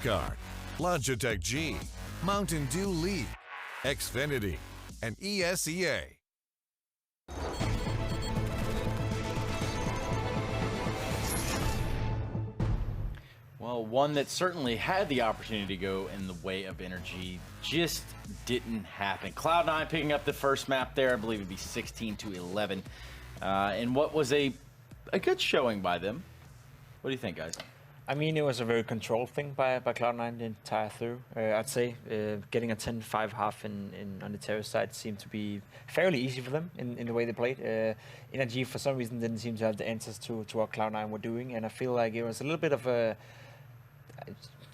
Card, Logitech G, Mountain Dew League, Xfinity, and ESEA. Well, one that certainly had the opportunity to go in the way of NRG just didn't happen. Cloud9 picking up the first map there. I believe it'd be 16-11. And what was a good showing by them. What do you think, guys? I mean, it was a very controlled thing by Cloud9 the entire through. I'd say getting a 10-5 half on the terrorist side seemed to be fairly easy for them in the way they played. NRG, for some reason, didn't seem to have the answers to what Cloud9 were doing, and I feel like it was a little bit of a, I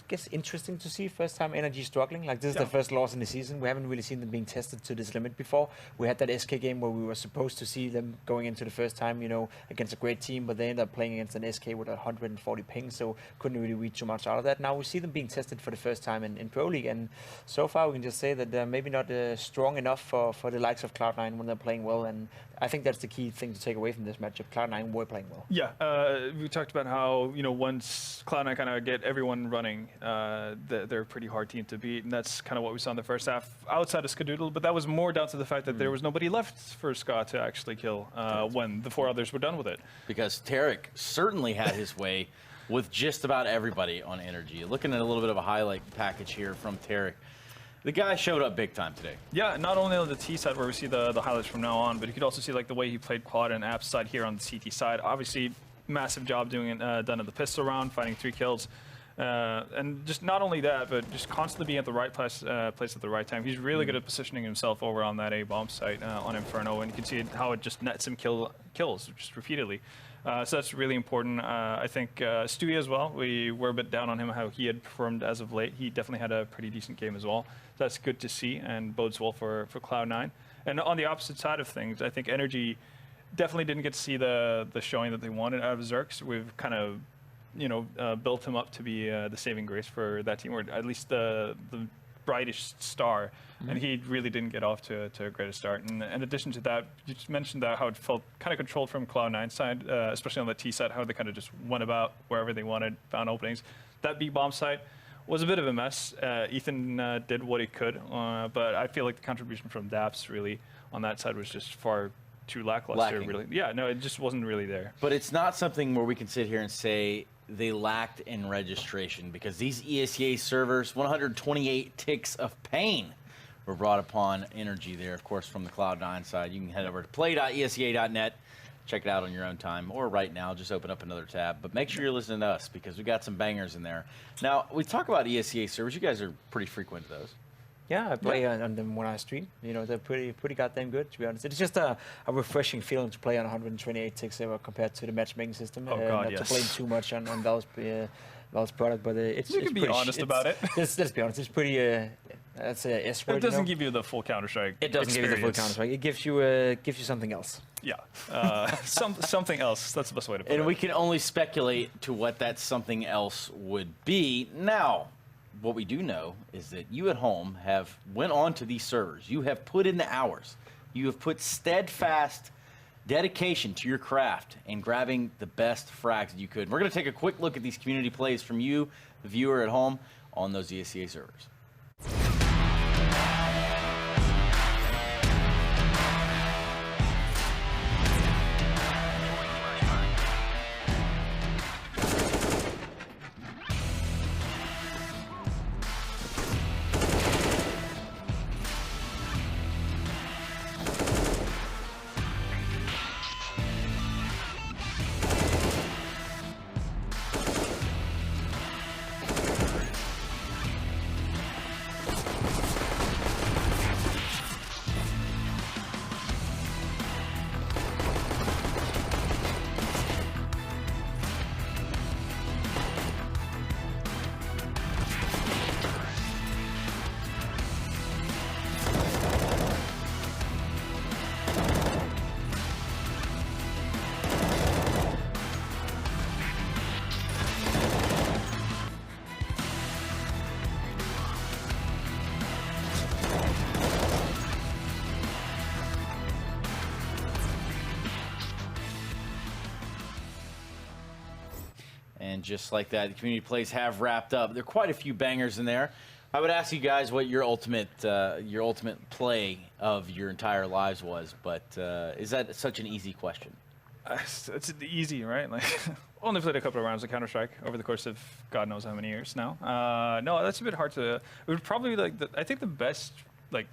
guess, interesting to see first time NRG struggling. Like, this is their first loss in the season. We haven't really seen them being tested to this limit before. We had that SK game where we were supposed to see them going into the first time, you know, against a great team, but they ended up playing against an SK with 140 ping, so couldn't really read too much out of that. Now we see them being tested for the first time in Pro League, and so far we can just say that they're maybe not strong enough for the likes of Cloud9 when they're playing well, and I think that's the key thing to take away from this matchup. Cloud9 were playing well. Yeah, we talked about how, you know, once Cloud9 kind of get everyone running, they're a pretty hard team to beat, and that's kind of what we saw in the first half outside of Skadoodle, but that was more down to the fact that there was nobody left for Ska to actually kill when the 4 others were done with it. Because Tarek certainly had his way with just about everybody on NRG. Looking at a little bit of a highlight package here from Tarek. The guy showed up big time today. Yeah, not only on the T side where we see the highlights from now on, but you could also see like the way he played quad and app side here on the CT side. Obviously, massive job doing it, done in the pistol round, finding 3 kills. And just not only that, but just constantly being at the right place at the right time. He's really good at positioning himself over on that A bomb site on Inferno, and you can see how it just nets him kills just repeatedly. So that's really important. I think Stewie as well, we were a bit down on him, how he had performed as of late. He definitely had a pretty decent game as well. So that's good to see and bodes well for Cloud9. And on the opposite side of things, I think NRG definitely didn't get to see the showing that they wanted out of Zerx. We've kind of, you know, built him up to be the saving grace for that team, or at least the brightest star, and he really didn't get off to a great start. And in addition to that, you just mentioned that how it felt kind of controlled from Cloud9 side, especially on the T side, how they kind of just went about wherever they wanted, found openings. That B bomb site was a bit of a mess. Ethan did what he could, but I feel like the contribution from Daps really on that side was just far too lackluster. Really, yeah, no, it just wasn't really there. But it's not something where we can sit here and say they lacked in registration, because these ESEA servers, 128 ticks of pain were brought upon NRG there, of course, from the Cloud9 side. You can head over to play.esea.net, check it out on your own time, or right now, just open up another tab. But make sure you're listening to us, because we got some bangers in there. Now, we talk about ESEA servers. You guys are pretty frequent to those. Yeah, I play on them when I stream. You know, they're pretty goddamn good, to be honest. It's just a refreshing feeling to play on 128 ticks compared to the matchmatching system. Oh God, not yes. to blame too much on Valve's product, but it's you can be honest about it. Let's be honest. It's pretty. That's a S word. It doesn't give you the full Counter-Strike. It doesn't give you the full Counter-Strike. It gives you something else. Yeah, something else. That's the best way to put it. And we can only speculate to what that something else would be. Now, what we do know is that you at home have went on to these servers. You have put in the hours. You have put steadfast dedication to your craft and grabbing the best frags that you could. We're going to take a quick look at these community plays from you, the viewer at home, on those ESEA servers. And just like that, the community plays have wrapped up. There are quite a few bangers in there. I would ask you guys what your ultimate play of your entire lives was, but is that such an easy question? It's easy, right? Like, only played a couple of rounds of Counter-Strike over the course of God knows how many years now. No, that's a bit hard to. It would probably be like I think the best like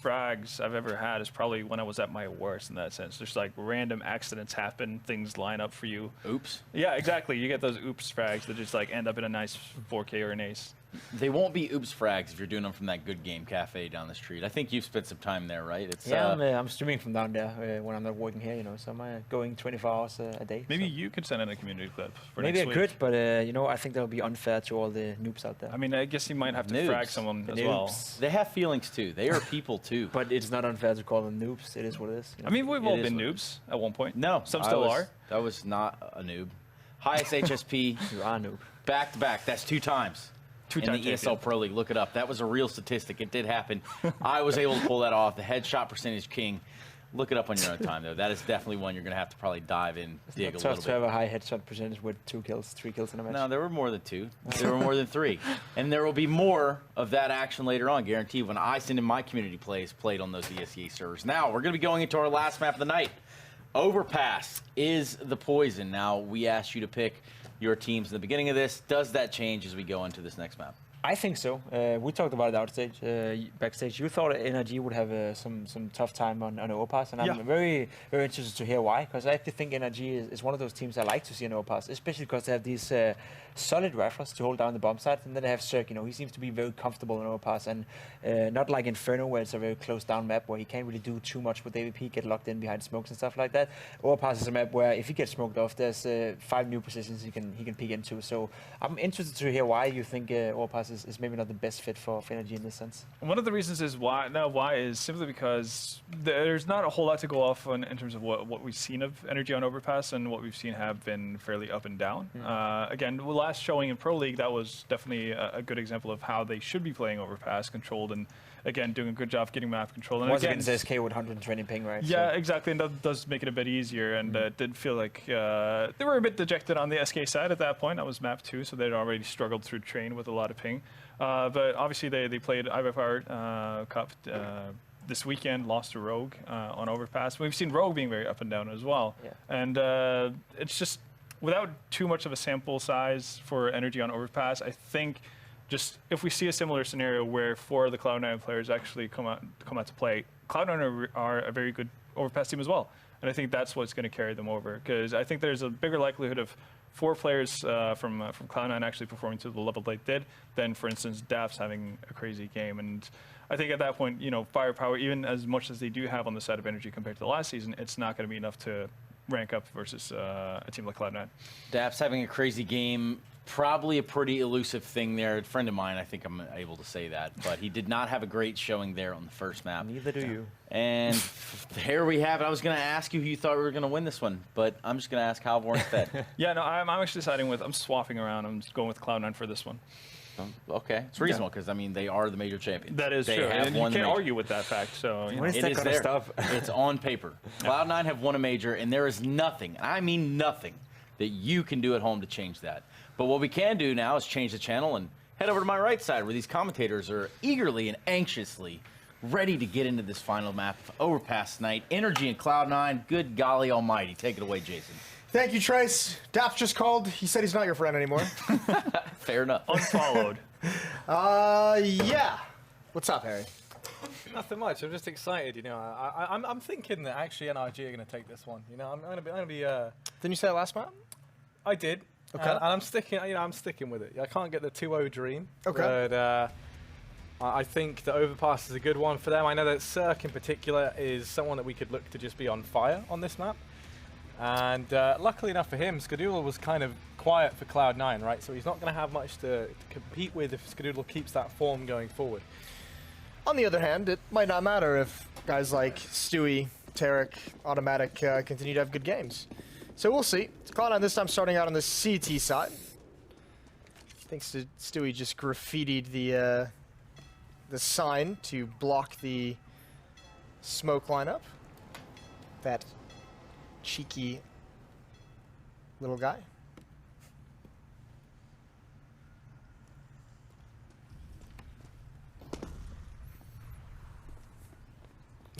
frags I've ever had is probably when I was at my worst in that sense. There's like random accidents happen, things line up for you. Oops. Yeah, exactly. You get those oops frags that just like end up in a nice 4K or an ace. They won't be oops frags if you're doing them from that Good Game Cafe down the street. I think you've spent some time there, right? It's, yeah, I'm streaming from down there when I'm not working here, you know, so I'm going 24 hours a day. Maybe so. you could send in a community clip for Maybe next I week. could, but, you know, I think that would be unfair to all the noobs out there. I mean, I guess you might have to Noobs. frag someone as well. They have feelings, too. They are people, too. But it's not unfair to call them noobs. It is what it is. You know? I mean, we've all It been is what noobs at one point. No. Some still are. That was not a noob. Highest HSP, You are a noob. back-to-back. That's 2 times. In the Two-time ESL Pro League. Look it up. That was a real statistic. It did happen. I was able to pull that off. The headshot percentage king. Look it up on your own time, though. That is definitely one you're going to have to probably dive in, dig a It's little tough to bit. have a high headshot percentage with 2 kills, 3 kills in a match. No, there were more than 2. There were more than 3. And there will be more of that action later on, guaranteed, when I send in my community plays played on those ESEA servers. Now, we're going to be going into our last map of the night. Overpass is the poison. Now, we asked you to pick your teams in the beginning of this. Does that change as we go into this next map? I think so. We talked about it outstage, backstage. You thought NRG would have some tough time on Overpass, and I'm very interested to hear why. Because I actually think NRG is one of those teams I like to see on Overpass, especially because they have these solid rifles to hold down the bomb site, and then they have Cirque. You know, he seems to be very comfortable in Overpass, and not like Inferno, where it's a very closed down map where he can't really do too much with AVP, get locked in behind smokes and stuff like that. Overpass is a map where if he gets smoked off, there's 5 new positions he can peek into. So I'm interested to hear why you think Overpass is maybe not the best fit for NRG in this sense. One of the reasons is why is simply because there's not a whole lot to go off on in terms of what we've seen of NRG on Overpass, and what we've seen have been fairly up and down. Again, the last showing in Pro League, that was definitely a good example of how they should be playing Overpass, controlled, and again doing a good job getting map control. And Once again, against SK with 120 ping, right? yeah, So. exactly, and that does make it a bit easier. And it did feel like they were a bit dejected on the SK side at that point. That was map 2, so they'd already struggled through train with a lot of ping. But obviously they played IVFR Cup this weekend, lost to Rogue on Overpass. We've seen Rogue being very up and down as well. Yeah. And it's just, without too much of a sample size for NRG on Overpass, I think just if we see a similar scenario where 4 of the Cloud9 players actually come out to play, Cloud9 are a very good Overpass team as well. And I think that's what's going to carry them over, because I think there's a bigger likelihood of 4 players from Cloud9 actually performing to the level they did than, for instance, Daft's having a crazy game. And I think at that point, you know, firepower, even as much as they do have on the side of NRG compared to the last season, it's not going to be enough to rank up versus a team like Cloud9. Daft's having a crazy game. Probably a pretty elusive thing there. A friend of mine, I think I'm able to say that, but he did not have a great showing there on the first map. Neither do you. And there we have it. I was going to ask you who you thought we were going to win this one, but I'm just going to ask Halvor instead. Yeah, no, I'm actually siding with, I'm swapping around. I'm just going with Cloud9 for this one. Okay, it's reasonable because I mean they are the major champions. That is they true, have and you won the can't major. argue with that fact. So you know. When is It that is gonna there. stop? It's on paper. Cloud9 have won a major, and there is nothing, I mean nothing, that you can do at home to change that. But what we can do now is change the channel and head over to my right side, where these commentators are eagerly and anxiously ready to get into this final map of Overpass night. NRG and Cloud9. Good golly almighty. Take it away, Jason. Thank you, Trace. Daft just called. He said he's not your friend anymore. Fair enough. Unfollowed. Yeah. What's up, Harry? Nothing much. I'm just excited. You know, I'm thinking that actually NRG are going to take this one. You know, I'm going to be. Didn't you say it last month? I did. Okay. And I'm sticking. You know, I'm sticking with it. I can't get the 2-0 dream. Okay. But I think the Overpass is a good one for them. I know that Cirque in particular is someone that we could look to just be on fire on this map. And luckily enough for him, Skadoodle was kind of quiet for Cloud9, right? So he's not going to have much to compete with if Skadoodle keeps that form going forward. On the other hand, it might not matter if guys like Stewie, Tarek, Automatic continue to have good games. So we'll see. Cloud9 this time starting out on the CT side. Thanks to Stewie just graffitied the sign to block the smoke lineup. That cheeky little guy.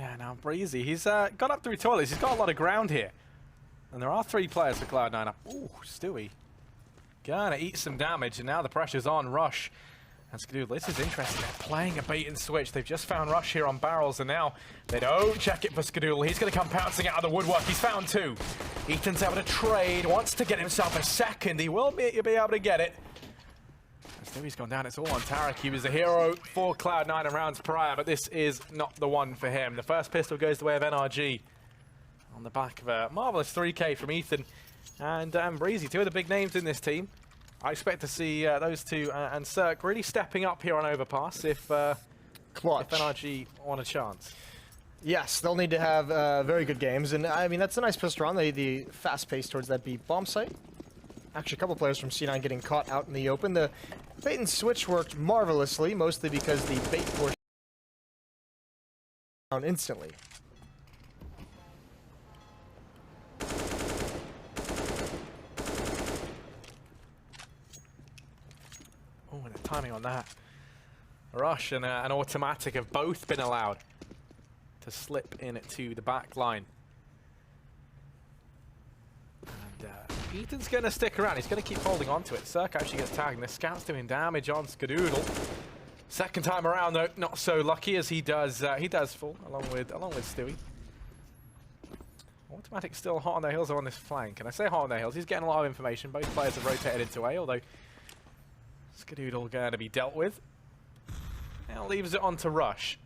Yeah, now Breezy, he's got up through toilets. He's got a lot of ground here. And there are 3 players for Cloud9 up. Ooh, Stewie. Gonna eat some damage, and now the pressure's on Rush. And Skadoodle, this is interesting. They're playing a bait and switch. They've just found Rush here on barrels, and now they don't check it for Skadoodle. He's gonna come pouncing out of the woodwork. He's found 2. Ethan's able to trade, wants to get himself a second. He will be able to get it. Stewie's gone down. It's all on Tarek. He was a hero for Cloud9 in rounds prior, but this is not the one for him. The first pistol goes the way of NRG on the back of a marvelous 3K from Ethan and Breezy, 2 of the big names in this team. I expect to see those 2 and Cirque really stepping up here on Overpass if NRG want a chance. Yes, they'll need to have very good games, and I mean that's a nice pistol round. The fast pace towards that B bomb site. Actually, a couple players from C9 getting caught out in the open. The bait and switch worked marvelously, mostly because the bait portion down instantly. Oh, and the timing on that. Rush and an automatic have both been allowed to slip in to the back line. And Ethan's going to stick around. He's going to keep holding on to it. Cirque actually gets tagged, and the scout's doing damage on Skadoodle. Second time around, though, not so lucky as he does fall along with Stewie. Automatic still hot on their heels on this flank. And I say hot on their heels, he's getting a lot of information. Both players have rotated into A, although Skadoodle going to be dealt with. Now leaves it on to Rush.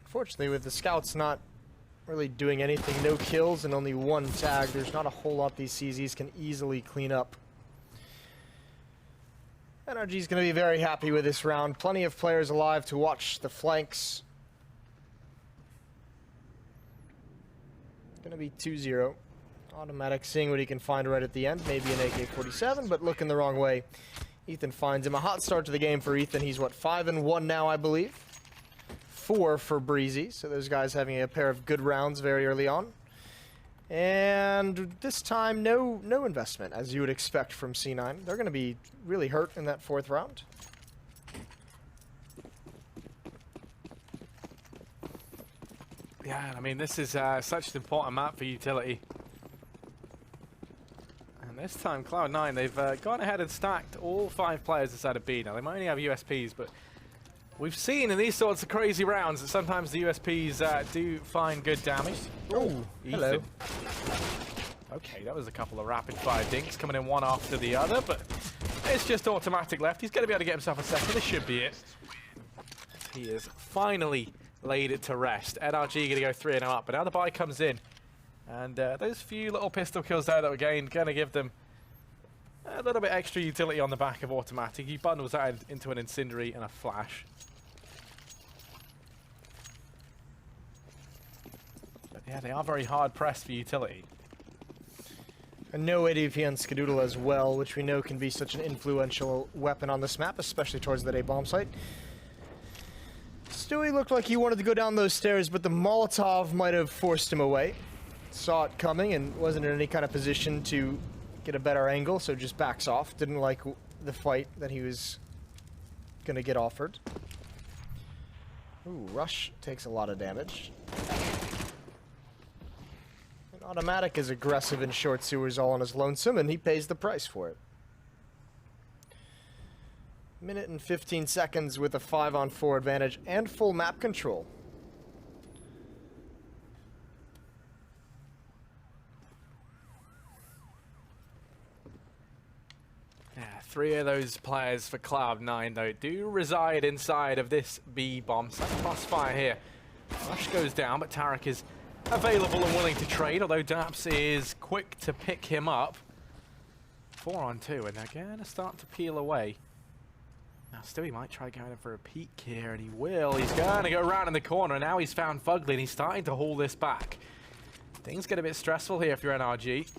Unfortunately, with the scouts not really doing anything, no kills and only 1 tag, there's not a whole lot these CZs can easily clean up. NRG's going to be very happy with this round. Plenty of players alive to watch the flanks. Going to be 2-0. Automatic seeing what he can find right at the end. Maybe an AK-47, but looking the wrong way. Ethan finds him. A hot start to the game for Ethan. He's, what, 5-1 now, I believe? 4 for Breezy. So those guys having a pair of good rounds very early on. And this time, no investment, as you would expect from C9. They're going to be really hurt in that 4th round. Yeah, I mean, this is such an important map for utility. And this time, Cloud9, they've gone ahead and stacked all 5 players inside of B. Now, they might only have USPs, but we've seen in these sorts of crazy rounds that sometimes the USPs do find good damage. Oh, hello. Okay, that was a couple of rapid-fire dinks coming in one after the other, but it's just automatic left. He's going to be able to get himself a second. This should be it. He is finally laid it to rest. NRG going to go 3-0 up, but now the buy comes in. And those few little pistol kills there that were gained, going to give them a little bit extra utility on the back of automatic. He bundles that into an incendiary and a flash. But yeah, they are very hard pressed for utility. And no ADP on Skadoodle as well, which we know can be such an influential weapon on this map, especially towards that A bomb site. Stewie looked like he wanted to go down those stairs, but the Molotov might have forced him away. Saw it coming and wasn't in any kind of position to get a better angle, so just backs off. Didn't like the fight that he was going to get offered. Ooh, Rush takes a lot of damage. And Automatic is aggressive in short sewers all on his lonesome, and he pays the price for it. Minute and 15 seconds with a 5-on-4 advantage and full map control. Yeah, 3 of those players for Cloud9, though, do reside inside of this B bomb. Second crossfire here. Rush goes down, but Tarek is available and willing to trade, although Daps is quick to pick him up. 4-on-2, and they're going to start to peel away. Now, Stewie might try going in for a peek here, and he will. He's going to go around in the corner, and now he's found Fugly, and he's starting to haul this back. Things get a bit stressful here if you're NRG.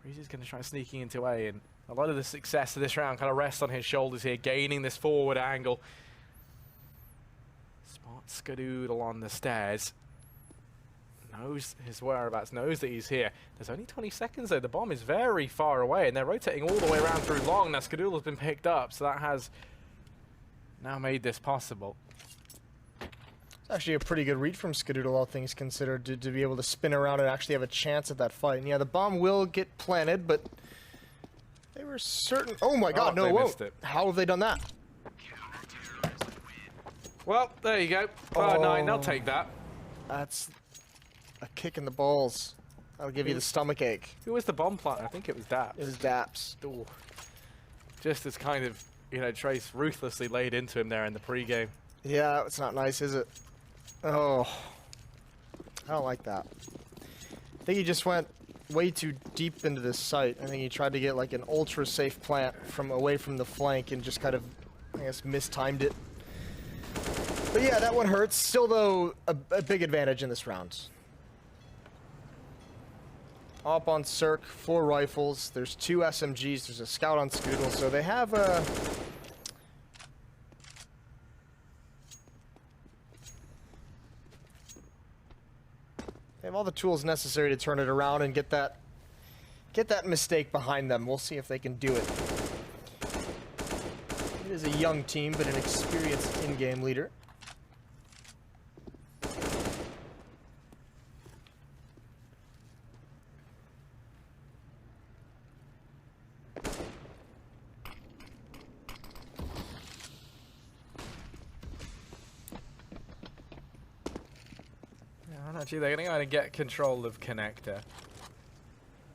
Breezy's going to try sneaking into A, and a lot of the success of this round kind of rests on his shoulders here, gaining this forward angle. Spots Skadoodle on the stairs. Knows his whereabouts, knows that he's here. There's only 20 seconds though. The bomb is very far away, and they're rotating all the way around through long. Now Skadoodle's been picked up, so that has now made this possible. It's actually a pretty good read from Skadoodle, all things considered, to be able to spin around and actually have a chance at that fight. And yeah, the bomb will get planted, but they were certain. Oh my God, no, it won't. How have they done that? Well, there you go. Cloud9, they'll take that. That's a kick in the balls. That'll give you the stomach ache. Who was the bomb planter? I think it was Daps. It was Daps. Ooh. Just as kind of, you know, Trace ruthlessly laid into him there in the pregame. Yeah, it's not nice, is it? Oh, I don't like that. I think he just went way too deep into this site. I think he tried to get like an ultra safe plant from away from the flank and just kind of, I guess, mistimed it. But yeah, that one hurts. Still, though, a big advantage in this round. Up on Cirque, 4 rifles. There's 2 SMGs. There's a scout on Skadoodle, so they have a. They have all the tools necessary to turn it around and get that mistake behind them. We'll see if they can do it. It is a young team, but an experienced in-game leader. Actually, they're going to get control of Connector.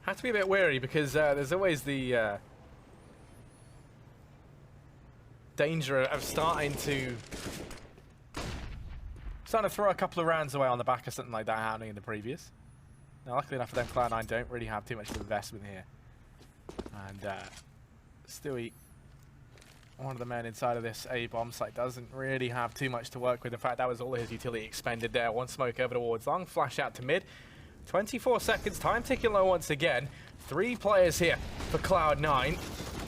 Have to be a bit wary because there's always the danger of starting to throw a couple of rounds away on the back of something like that happening in the previous. Now, luckily enough for them, Cloud9 don't really have too much of investment here. And Stewie, one of the men inside of this A-bomb site, doesn't really have too much to work with. In fact, that was all his utility expended there. One smoke over towards long, flash out to mid. 24 seconds, time ticking low once again. 3 players here for Cloud9.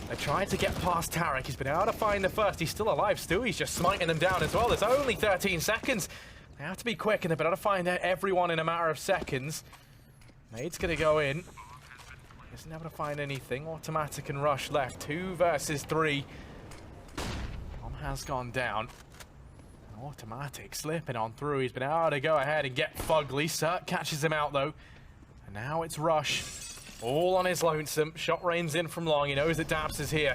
They're trying to get past Tarek. He's been able to find the first. He's still alive. Stewie's just smiting them down as well. There's only 13 seconds. They have to be quick, and they've been able to find everyone in a matter of seconds. Nade's going to go in. Isn't able to find anything. Automatic and Rush left. 2 versus 3. Has gone down. Automatic slipping on through. He's been able to go ahead and get Fugly. Cert catches him out though. And now it's Rush. All on his lonesome. Shot rains in from long. He knows that Daps is here.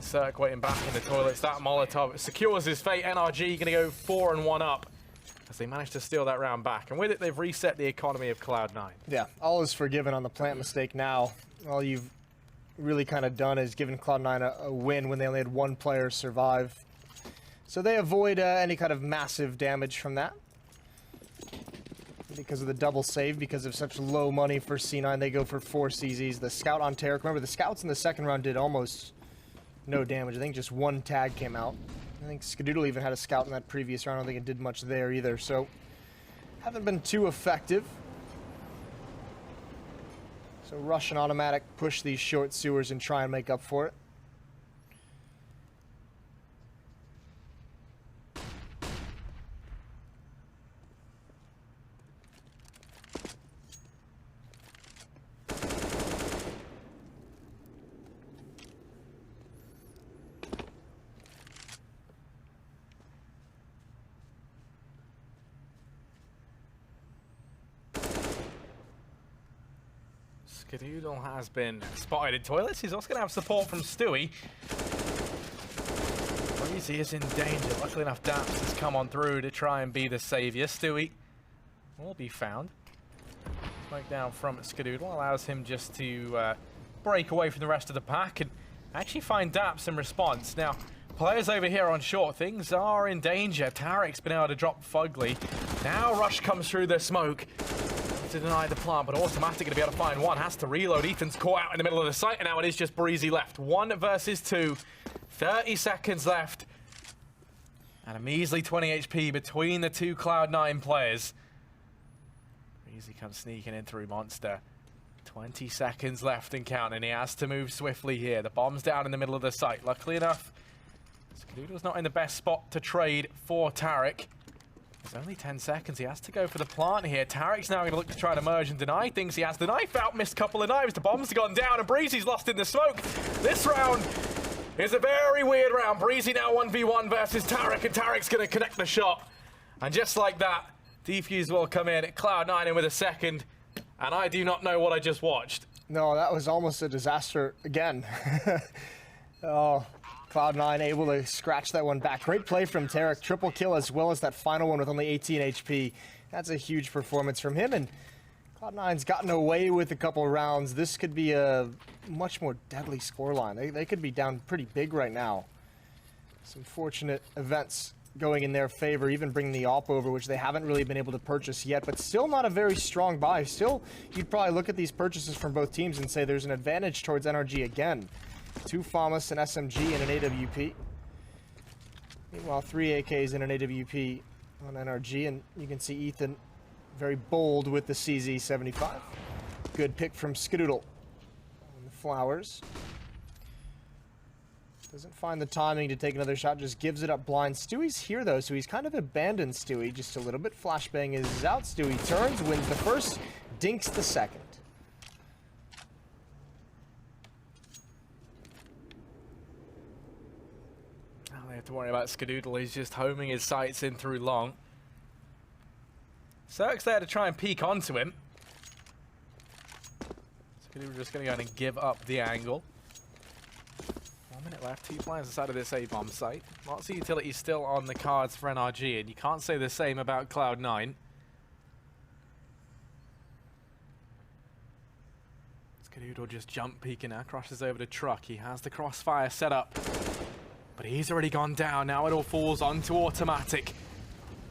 Cert waiting back in the toilets. That Molotov secures his fate. NRG gonna go 4-1 up as they manage to steal that round back. And with it, they've reset the economy of Cloud9. Yeah, all is forgiven on the plant mistake now. All you've really kind of done is given Cloud9 a win when they only had 1 player survive. So they avoid any kind of massive damage from that. Because of the double save, because of such low money for C9, they go for 4 CZs. The scout on Tarek, remember the scouts in the second round did almost no damage. I think just 1 tag came out. I think Skadoodle even had a scout in that previous round. I don't think it did much there either. So haven't been too effective. So Rush and Automatic push these short sewers and try and make up for it. Skadoodle has been spotted in toilets. He's also going to have support from Stewie. Breezy is in danger. Luckily enough, Daps has come on through to try and be the savior. Stewie will be found. Smoke down from Skadoodle allows him just to break away from the rest of the pack and actually find Daps in response. Now, players over here on short, things are in danger. Tarek's been able to drop Fugly. Now Rush comes through the smoke to deny the plant, but Automatic going to be able to find one. Has to reload. Ethan's caught out in the middle of the site, and now it is just Breezy left. 1 versus 2. 30 seconds left. And a measly 20 HP between the 2 Cloud9 players. Breezy comes sneaking in through Monster. 20 seconds left and counting. He has to move swiftly here. The bomb's down in the middle of the site. Luckily enough, Skadoodle's not in the best spot to trade for Tarek. There's only 10 seconds. He has to go for the plant here. Tarek's now going to look to try to merge and deny things. He has the knife out, missed a couple of knives. The bomb's gone down, and Breezy's lost in the smoke. This round is a very weird round. Breezy now 1v1 versus Tarek, and Tarek's going to connect the shot. And just like that, defuse will come in, Cloud9 in with a second, and I do not know what I just watched. No, that was almost a disaster again. Oh, Cloud9 able to scratch that one back. Great play from Tarek, triple kill as well as that final one with only 18 HP. That's a huge performance from him, and Cloud9's gotten away with a couple rounds. This could be a much more deadly scoreline. They could be down pretty big right now. Some fortunate events going in their favor, even bringing the AWP over, which they haven't really been able to purchase yet, but still not a very strong buy. Still, you'd probably look at these purchases from both teams and say there's an advantage towards NRG again. 2 FAMAS, an SMG, and an AWP. Meanwhile, 3 AKs and an AWP on NRG, and you can see Ethan very bold with the CZ75. Good pick from Skadoodle on the flowers. Doesn't find the timing to take another shot, just gives it up blind. Stewie's here though, so he's kind of abandoned Stewie just a little bit. Flashbang is out. Stewie turns, wins the first, dinks the second. Now they have to worry about Skadoodle. He's just homing his sights in through long. Cirque's there to try and peek onto him. Skadoodle just going to go ahead and give up the angle. 1 minute left, 2 players inside of this A-bomb site. Lots of utility still on the cards for NRG, and you can't say the same about Cloud9. Skadoodle just jump peeking now, crosses over to Truck. He has the crossfire set up, but he's already gone down. Now it all falls onto Automatic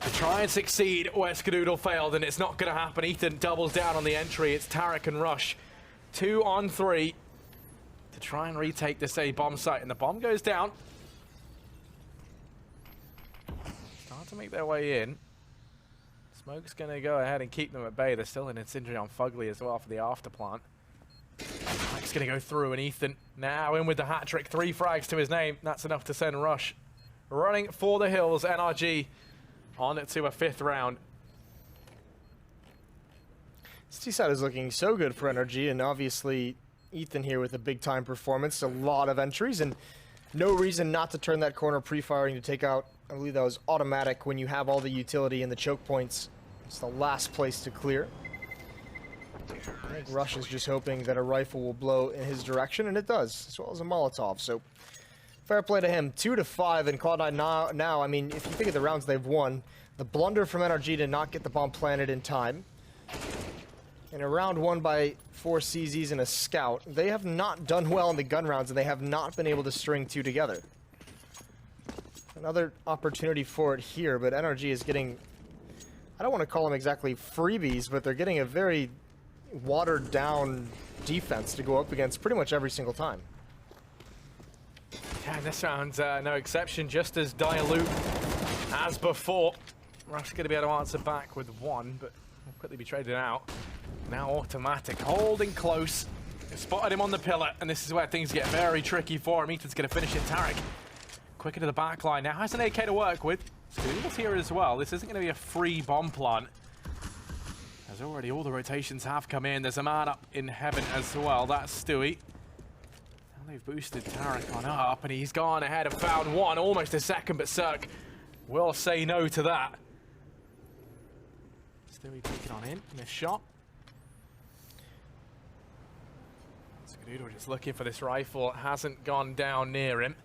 to try and succeed where Skadoodle failed, and it's not going to happen. Ethan doubles down on the entry. It's Tarek and Rush. 2 on 3. To try and retake this A-bomb site, and the bomb goes down. Start to make their way in. Smoke's going to go ahead and keep them at bay. They're still in incendiary on Fugly as well for the afterplant. Mike's going to go through, and Ethan now in with the hat trick. 3 frags to his name. That's enough to send Rush running for the hills. NRG on to a 5th round. This T-side is looking so good for NRG, and obviously Ethan here with a big-time performance, a lot of entries, and no reason not to turn that corner pre-firing to take out, I believe that was Automatic when you have all the utility and the choke points. It's the last place to clear. I think Rush is just hoping that a rifle will blow in his direction, and it does, as well as a Molotov, so fair play to him. 2-5, and Cloud9 now, I mean, if you think of the rounds they've won, the blunder from NRG to not get the bomb planted in time, in a round won by 4 CZs and a scout, they have not done well in the gun rounds, and they have not been able to string 2 together. Another opportunity for it here, but NRG is getting, I don't want to call them exactly freebies, but they're getting a very watered down defense to go up against pretty much every single time. Yeah, this round's no exception, just as dilute as before. Rush's going to be able to answer back with 1, but will quickly be traded out. Now Automatic holding close. They spotted him on the pillar, and this is where things get very tricky for him. Ethan's going to finish it. Tarek quicker to the back line. Now has an AK to work with. Skadoodle's here as well. This isn't going to be a free bomb plant, as already all the rotations have come in. There's a man up in heaven as well. That's Stewie. Now they've boosted Tarek on up, and he's gone ahead and found 1. Almost a second, but Cirque will say no to that. Stewie taking on in this shot. Skadoodle just looking for this rifle. It hasn't gone down near him.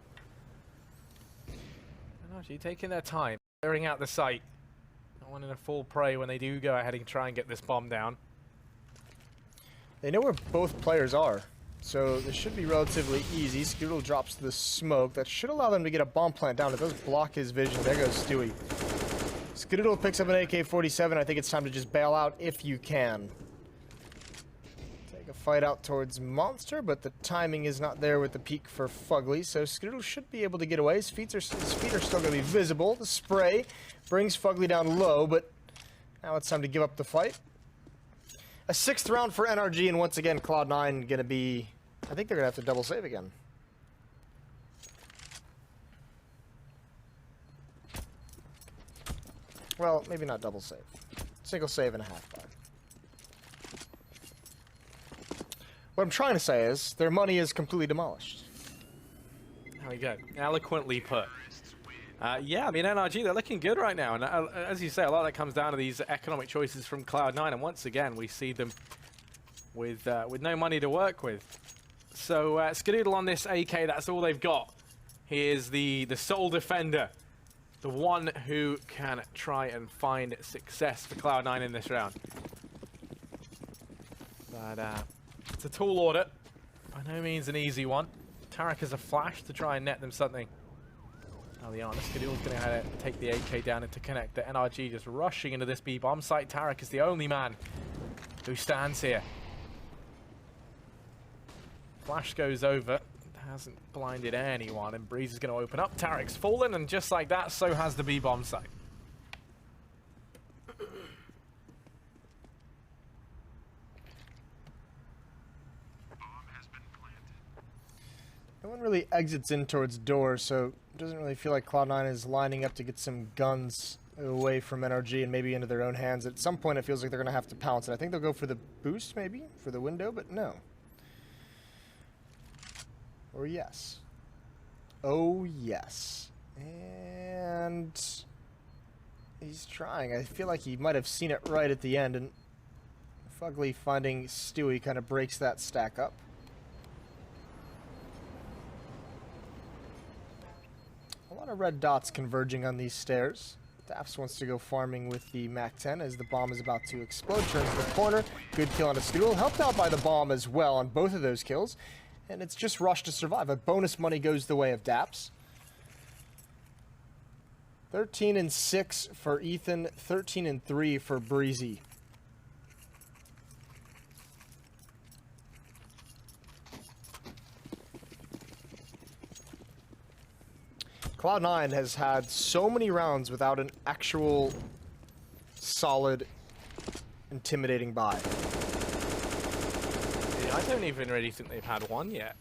NRG taking their time, clearing out the site. Not wanting to fall prey when they do go ahead and try and get this bomb down. They know where both players are, so this should be relatively easy. Skadoodle drops the smoke. That should allow them to get a bomb plant down. It does block his vision. There goes Stewie. Skadoodle picks up an AK-47. I think it's time to just bail out if you can. Take a fight out towards Monster, but the timing is not there with the peak for Fugly, so Skadoodle should be able to get away. His feet are still going to be visible. The spray brings Fugly down low, but now it's time to give up the fight. A 6th round for NRG, and once again, Cloud9 going to be, I think they're going to have to double save again. Well, maybe not double save. Single save and a half buy. What I'm trying to say is, their money is completely demolished. There we go. Eloquently put. Yeah, I mean, NRG, they're looking good right now. And as you say, a lot of that comes down to these economic choices from Cloud9. And once again, we see them with no money to work with. So Skadoodle on this AK, that's all they've got. He is the sole defender, the one who can try and find success for Cloud9 in this round. But it's a tall order, by no means an easy one. Tarek has a flash to try and net them something. Early on, Skadoodle's going to take the AK down and to connect. The NRG just rushing into this B-bomb site. Tarek is the only man who stands here. Flash goes over. Hasn't blinded anyone, and Breeze is going to open up. Tarek's fallen, and just like that, so has the B-bomb site. No one really exits in towards door, so it doesn't really feel like Cloud9 is lining up to get some guns away from NRG and maybe into their own hands. At some point, it feels like they're going to have to pounce, and I think they'll go for the boost, maybe, for the window, but no. Or yes. Oh, yes. And he's trying. I feel like he might have seen it right at the end, and Fugly finding Stewie kind of breaks that stack up. A lot of red dots converging on these stairs. Daps wants to go farming with the MAC-10 as the bomb is about to explode. Turns the corner. Good kill on a Skadoodle. Helped out by the bomb as well on both of those kills. And it's just rush to survive. A bonus money goes the way of Daps. 13-6 for Ethan. 13-3 for Breezy. Cloud9 has had so many rounds without an actual solid, intimidating buy. I don't even really think they've had one yet.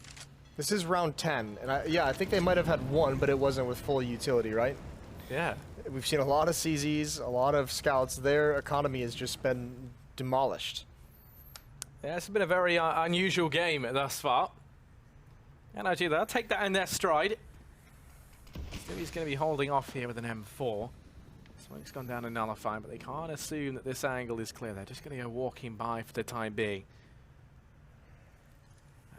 This is round 10, and I think they might have had one, but it wasn't with full utility, right? Yeah. We've seen a lot of CZs, a lot of scouts. Their economy has just been demolished. Yeah, it's been a very unusual game thus far. NRG, they'll take that in their stride. Stewie's going to be holding off here with an M4. Smoke's gone down and nullified, but they can't assume that this angle is clear. They're just going to go walking by for the time being.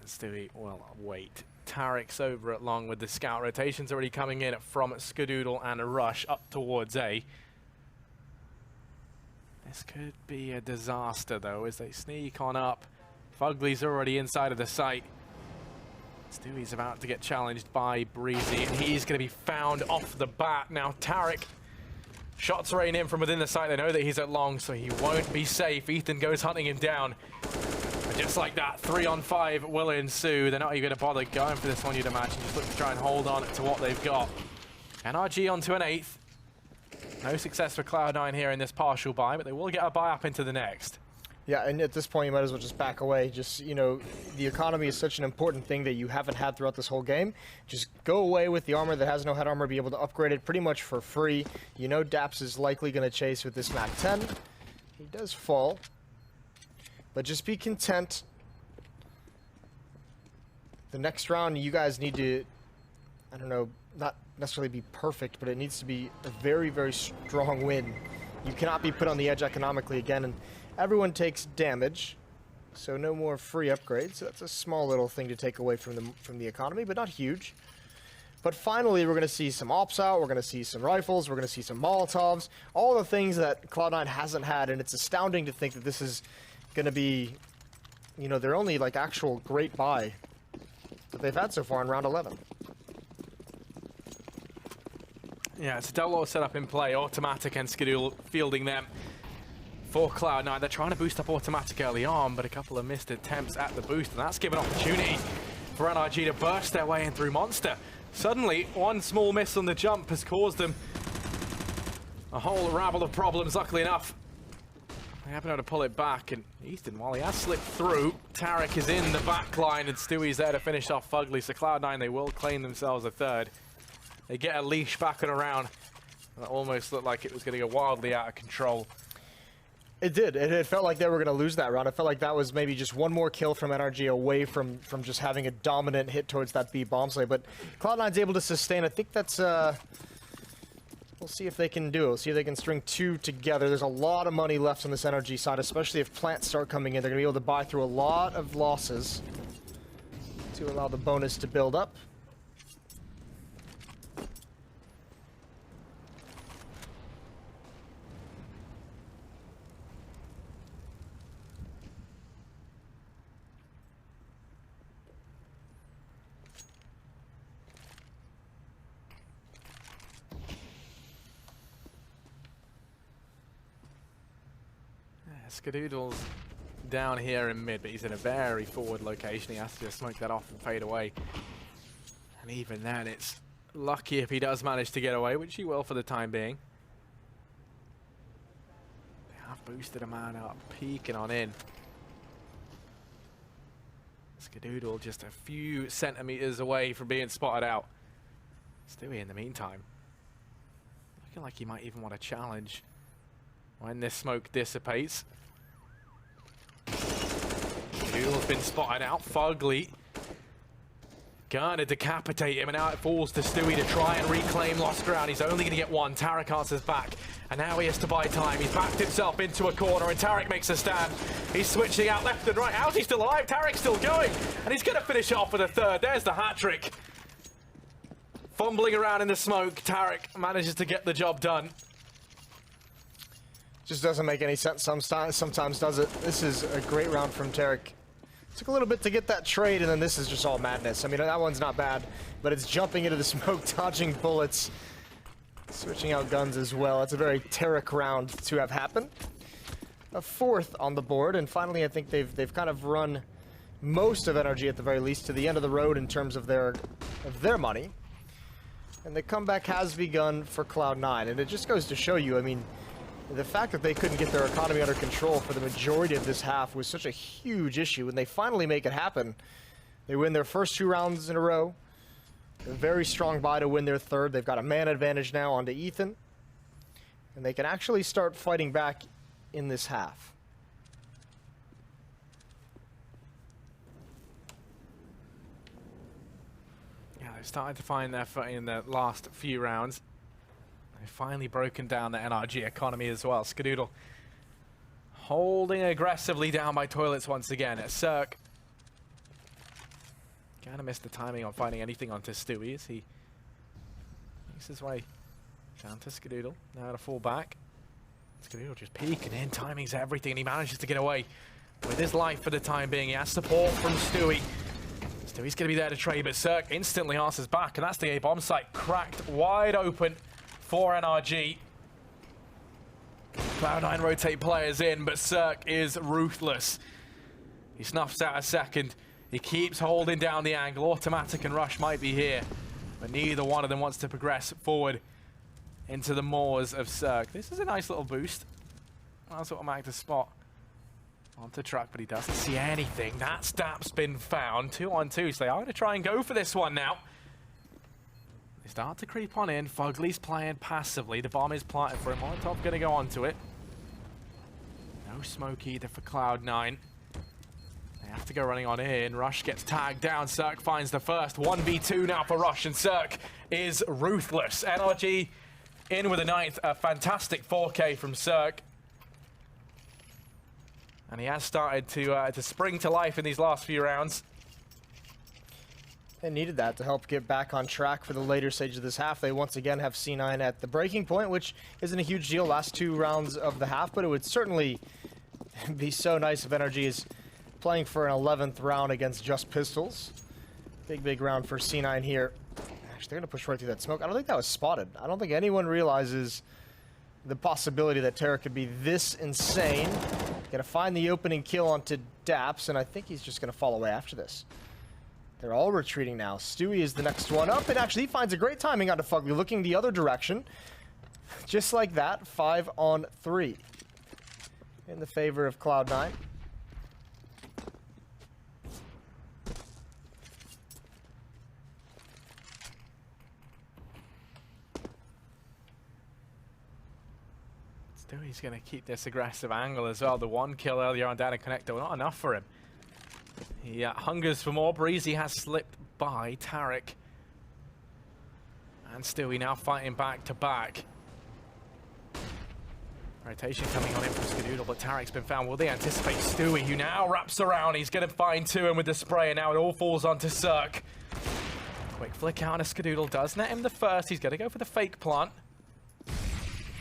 Stewie will wait. Tarek's over at long with the scout rotations already coming in from Skadoodle and a rush up towards A. This could be a disaster though as they sneak on up. Fugly's already inside of the site. Stewie's about to get challenged by Breezy and he's going to be found off the bat. Now Tarek, shots rain in from within the site. They know that he's at long, so he won't be safe. Ethan goes hunting him down. Just like that, 3-on-5 will ensue. They're not even going to bother going for this one, you'd imagine. Just look to try and hold on to what they've got. NRG onto an 8th. No success for Cloud9 here in this partial buy, but they will get a buy up into the next. Yeah, and at this point, you might as well just back away. Just, you know, the economy is such an important thing that you haven't had throughout this whole game. Just go away with the armor that has no head armor, be able to upgrade it pretty much for free. You know Daps is likely going to chase with this MAC-10. He does fall. But just be content. The next round, you guys need to, I don't know, not necessarily be perfect, but it needs to be a very, very strong win. You cannot be put on the edge economically again, and everyone takes damage, so no more free upgrades. So that's a small little thing to take away from the economy, but not huge. But finally, we're going to see some ops out, we're going to see some rifles, we're going to see some Molotovs, all the things that Cloud9 hasn't had, and it's astounding to think that this is going to be, you know, their only like actual great buy that they've had so far in round 11. Yeah, it's a double setup in play. Automatic and Skadoodle fielding them for Cloud9. They're trying to boost up Automatic early on, but a couple of missed attempts at the boost, and that's given opportunity for NRG to burst their way in through Monster. Suddenly, one small miss on the jump has caused them a whole rabble of problems, luckily enough. They haven't been able to pull it back, and Ethan, while he has slipped through, Tarek is in the back line, and Stewie's there to finish off Fugly. So Cloud9, they will claim themselves a third. They get a leash back and around. That almost looked like it was going to go wildly out of control. It did. It felt like they were going to lose that round. It felt like that was maybe just one more kill from NRG away from just having a dominant hit towards that B bomb slay. But Cloud9's able to sustain. I think that's We'll see if they can do it. We'll see if they can string two together. There's a lot of money left on this NRG side, especially if plants start coming in. They're going to be able to buy through a lot of losses to allow the bonus to build up. Skadoodle's down here in mid, but he's in a very forward location. He has to just smoke that off and fade away. And even then, it's lucky if he does manage to get away, which he will for the time being. They have boosted a man up, peeking on in. Skadoodle just a few centimeters away from being spotted out. Stewie in the meantime, looking like he might even want to challenge when this smoke dissipates. Skadoodle's been spotted out. Fugly gonna decapitate him, and now it falls to Stewie to try and reclaim lost ground. He's only gonna get one. Tarek answers back, and now he has to buy time. He's backed himself into a corner, and Tarek makes a stand. He's switching out left and right. How's he still alive? Tarek's still going, and he's gonna finish it off with a third. There's the hat trick. Fumbling around in the smoke, Tarek manages to get the job done. Just doesn't make any sense sometimes, does it? This is a great round from Tarek. Took a little bit to get that trade, and then this is just all madness. I mean, that one's not bad, but it's jumping into the smoke, dodging bullets, switching out guns as well. It's a very Tarek round to have happen. A fourth on the board, and finally I think they've kind of run most of NRG at the very least to the end of the road in terms of their money. And the comeback has begun for Cloud9, and it just goes to show you, I mean, the fact that they couldn't get their economy under control for the majority of this half was such a huge issue. When they finally make it happen, they win their first 2 rounds in a row. A very strong buy to win their third. They've got a man advantage now onto Ethan, and they can actually start fighting back in this half. Yeah, they've started to find their footing in the last few rounds. They've finally broken down the NRG economy as well. Skadoodle holding aggressively down by toilets once again. Cirque kind of missed the timing on finding anything onto Stewie as he makes his way down to Skadoodle. Now to fall back. Skadoodle just peeking in. Timing's everything, and he manages to get away with his life for the time being. He has support from Stewie. Stewie's going to be there to trade, but Cirque instantly answers back, and that's the A-bomb site cracked wide open for NRG. Cloud9 rotate players in, but Cirque is ruthless. He snuffs out a second. He keeps holding down the angle. Automatic and Rush might be here, but neither one of them wants to progress forward into the moors of Cirque. This is a nice little boost. That's what Automatic to spot onto truck, but he doesn't see anything. That stap's been found. 2 on 2, so they are going to try and go for this one now. They start to creep on in. Fugly's playing passively. The bomb is planted for him. Molotov going to go onto it. No smoke either for Cloud9. They have to go running on in. Rush gets tagged down. Cirque finds the first. 1v2 now for Rush, and Cirque is ruthless. NRG in with a 9th. A fantastic 4K from Cirque. And he has started to spring to life in these last few rounds. They needed that to help get back on track for the later stage of this half. They once again have C9 at the breaking point, which isn't a huge deal last 2 rounds of the half, but it would certainly be so nice if NRG is playing for an 11th round against just pistols. Big round for C9 here. Actually, they're going to push right through that smoke. I don't think that was spotted. I don't think anyone realizes the possibility that Tarek could be this insane. Going to find the opening kill onto Daps, and I think he's just going to fall away after this. They're all retreating now. Stewie is the next one up, and actually he finds a great timing onto Fugly, looking the other direction. Just like that, 5 on 3 in the favor of Cloud9. Stewie's going to keep this aggressive angle as well. The 1 kill earlier on down in Connector, not enough for him. He hungers for more. Breezy has slipped by Tarek. And Stewie now fighting back to back. Rotation coming on in from Skadoodle, but Tarek's been found. Will they anticipate Stewie, who now wraps around? He's going to find two and with the spray, and now it all falls onto Cirque. Quick flick out, and Skadoodle does net him the first. He's going to go for the fake plant.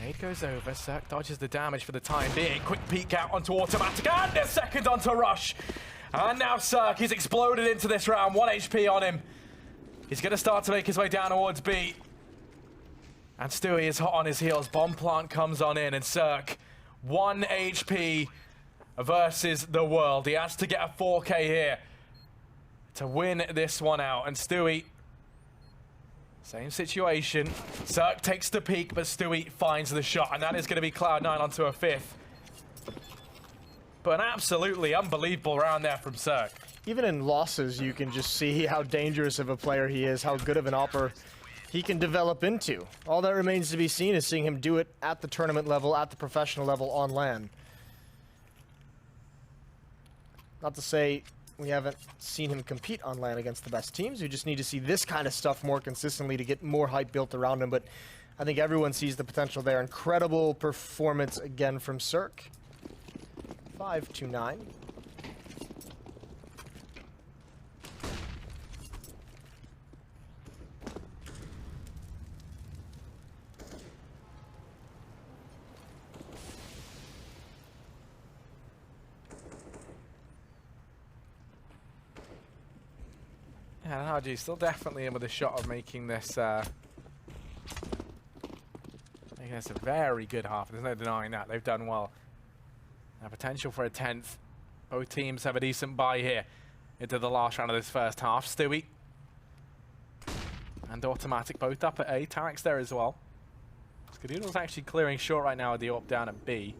Nade goes over. Cirque dodges the damage for the time being. Quick peek out onto Automatic, and a second onto Rush. And now Cirque, he's exploded into this round. 1 HP on him. He's going to start to make his way down towards B. And Stewie is hot on his heels. Bomb plant comes on in, and Cirque, 1 HP versus the world. He has to get a 4K here to win this one out. And Stewie, same situation. Cirque takes the peak, but Stewie finds the shot, and that is going to be Cloud9 onto a 5th. But an absolutely unbelievable round there from Cirque. Even in losses, you can just see how dangerous of a player he is, how good of an opper he can develop into. All that remains to be seen is seeing him do it at the tournament level, at the professional level on LAN. Not to say we haven't seen him compete on LAN against the best teams. We just need to see this kind of stuff more consistently to get more hype built around him. But I think everyone sees the potential there. Incredible performance again from Cirque. 5-9. Yeah, NRG still definitely in with a shot of making this a very good half. There's no denying that. They've done well. Now potential for a 10th. Both teams have a decent buy here into the last round of this first half. Stewie and Automatic both up at A. Tarek's there as well. Skadoodle's actually clearing short right now with the AWP down at B.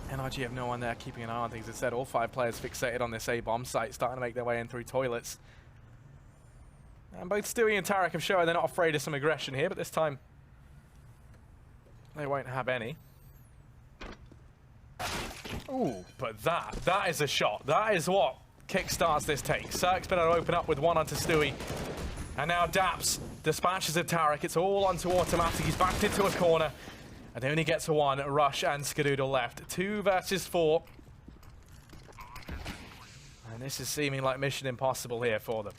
NRG have no one there keeping an eye on things. As I said, all 5 players fixated on this A bomb site, starting to make their way in through toilets. And both Stewie and Tarek have shown they're not afraid of some aggression here, but this time they won't have any. Ooh, but that is a shot. That is what kickstarts this take. Cirque's been able to open up with one onto Stewie. And now Daps dispatches of Tarek. It's all onto Automatic. He's backed into a corner. And only gets a 1. Rush and Skadoodle left. 2 versus 4. And this is seeming like mission impossible here for them.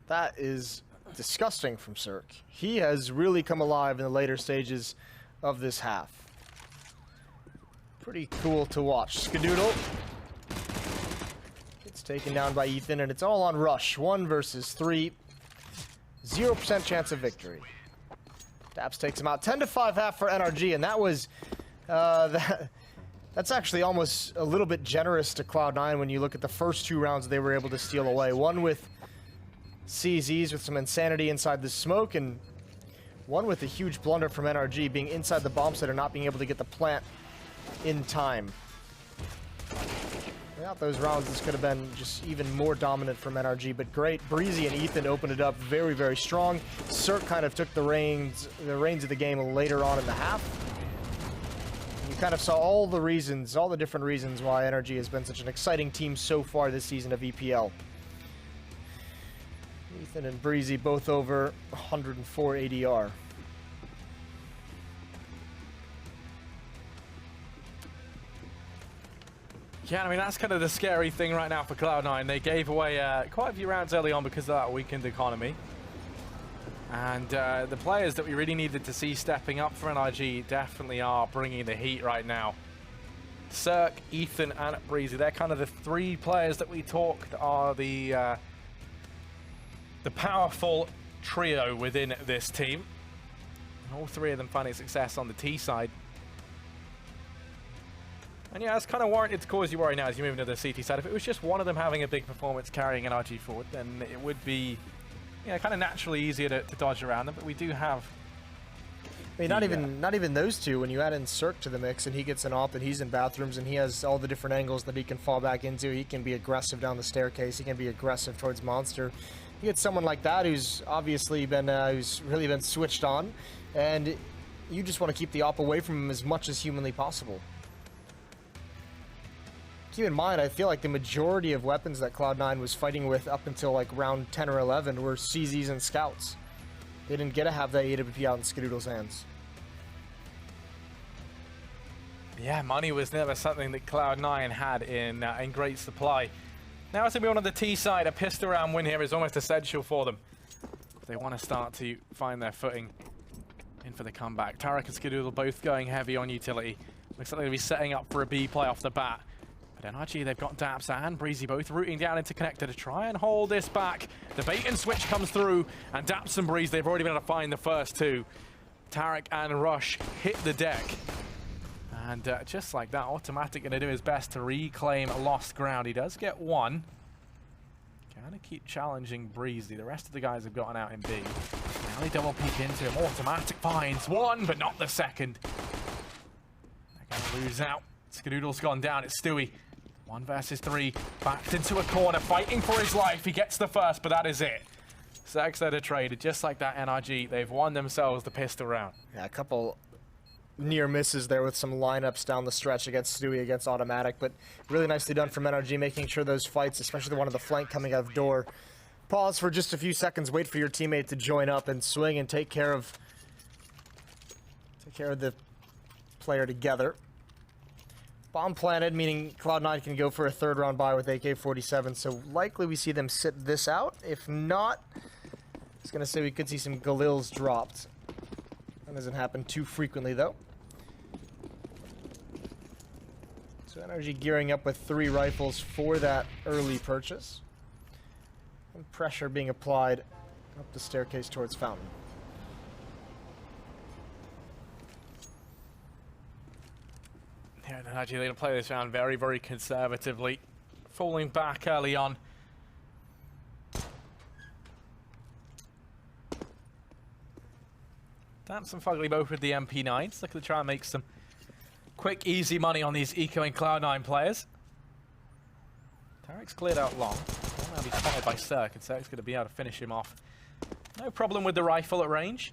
That is disgusting from Cirque. He has really come alive in the later stages of this half. Pretty cool to watch. Skadoodle gets taken down by Ethan, and it's all on Rush. 1 versus 3. 0% chance of victory. Daps takes him out. 10-5 half for NRG, and that was that's actually almost a little bit generous to Cloud9 when you look at the first 2 rounds they were able to steal away. One with CZs with some insanity inside the smoke, and one with a huge blunder from NRG being inside the bomb site and not being able to get the plant in time. Without those rounds, this could have been just even more dominant from NRG, but great. Breezy and Ethan opened it up very, very strong. Cirque kind of took the reins of the game later on in the half. You kind of saw all the reasons, all the different reasons why NRG has been such an exciting team so far this season of EPL. Ethan and Breezy both over 104 ADR. Yeah, I mean, that's kind of the scary thing right now for Cloud9. They gave away quite a few rounds early on because of that weakened economy. And the players that we really needed to see stepping up for NRG definitely are bringing the heat right now. Cirque, Ethan, and Breezy, they're kind of the 3 players that we talked are the powerful trio within this team. And all 3 of them finding success on the T side. And yeah, it's kind of warranted to cause you worry now as you move into the CT side. If it was just one of them having a big performance carrying NRG forward, then it would be, you know, kind of naturally easier to dodge around them. But we do have. I mean, not even those 2. When you add in Cirque to the mix, and he gets an AWP, and he's in bathrooms, and he has all the different angles that he can fall back into. He can be aggressive down the staircase. He can be aggressive towards Monster. You get someone like that who's obviously been, who's really been switched on, and you just want to keep the AWP away from him as much as humanly possible. keep in mind, I feel like the majority of weapons that Cloud9 was fighting with up until like round 10 or 11 were CZs and scouts. They didn't get to have that AWP out in Skadoodle's hands. Yeah, money was never something that Cloud9 had in great supply. Now it's going to be on the T side. A pistol round win here is almost essential for them. They want to start to find their footing in for the comeback. Tarek and Skadoodle both going heavy on utility. Looks like they'll be setting up for a B play off the bat. But NRG, they've got Daps and Breezy both rooting down into connector to try and hold this back. The bait and switch comes through, and Daps and Breeze, they've already been able to find the first two. Tarek and Rush hit the deck. And just like that, Automatic going to do his best to reclaim lost ground. He does get one. Going to keep challenging Breezy. The rest of the guys have gotten out in B. Now they double peek into him. Automatic finds one, but not the second. They're going to lose out. Skadoodle's gone down. It's Stewie. 1 versus 3. Backed into a corner, fighting for his life. He gets the first, but that is it. Sex had a trade. Just like that, NRG, they've won themselves the pistol round. Yeah, a couple near misses there with some lineups down the stretch against Stewie, against Automatic, but really nicely done from NRG, making sure those fights, especially the one on the flank coming out of door, pause for just a few seconds, wait for your teammate to join up and swing and take care of the player together. Bomb planted, meaning Cloud9 can go for a third round buy with AK-47, so likely we see them sit this out. If not, I was going to say we could see some Galils dropped. That doesn't happen too frequently, though. So NRG gearing up with 3 rifles for that early purchase. And pressure being applied up the staircase towards Fountain. Yeah, NRG, they're going to play this round very, very conservatively. Falling back early on. Daps and Fugly both with the MP9s. Looking to try and make some quick, easy money on these Eco and Cloud9 players. Tarek's cleared out long. Will now be spotted by Cirque, and Cirque's going to be able to finish him off. No problem with the rifle at range.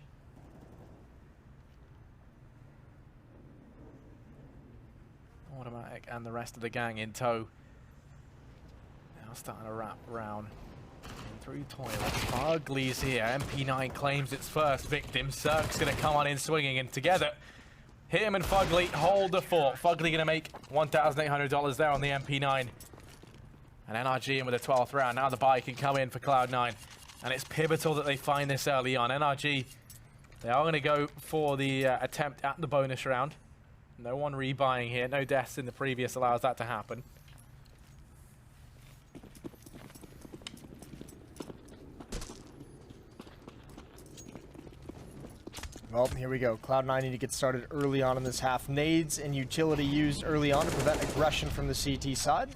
Automatic and the rest of the gang in tow. Now starting to wrap round. Through toilet. Fugly's here. MP9 claims its first victim. Cirque's going to come on in swinging, and together, him and Fugly hold the fort. Fugly going to make $1,800 there on the MP9. And NRG in with a 12th round. Now the buy can come in for Cloud9. And it's pivotal that they find this early on. NRG, they are going to go for the attempt at the bonus round. No one rebuying here. No deaths in the previous allows that to happen. Well, here we go. Cloud9 need to get started early on in this half. Nades and utility used early on to prevent aggression from the CT side.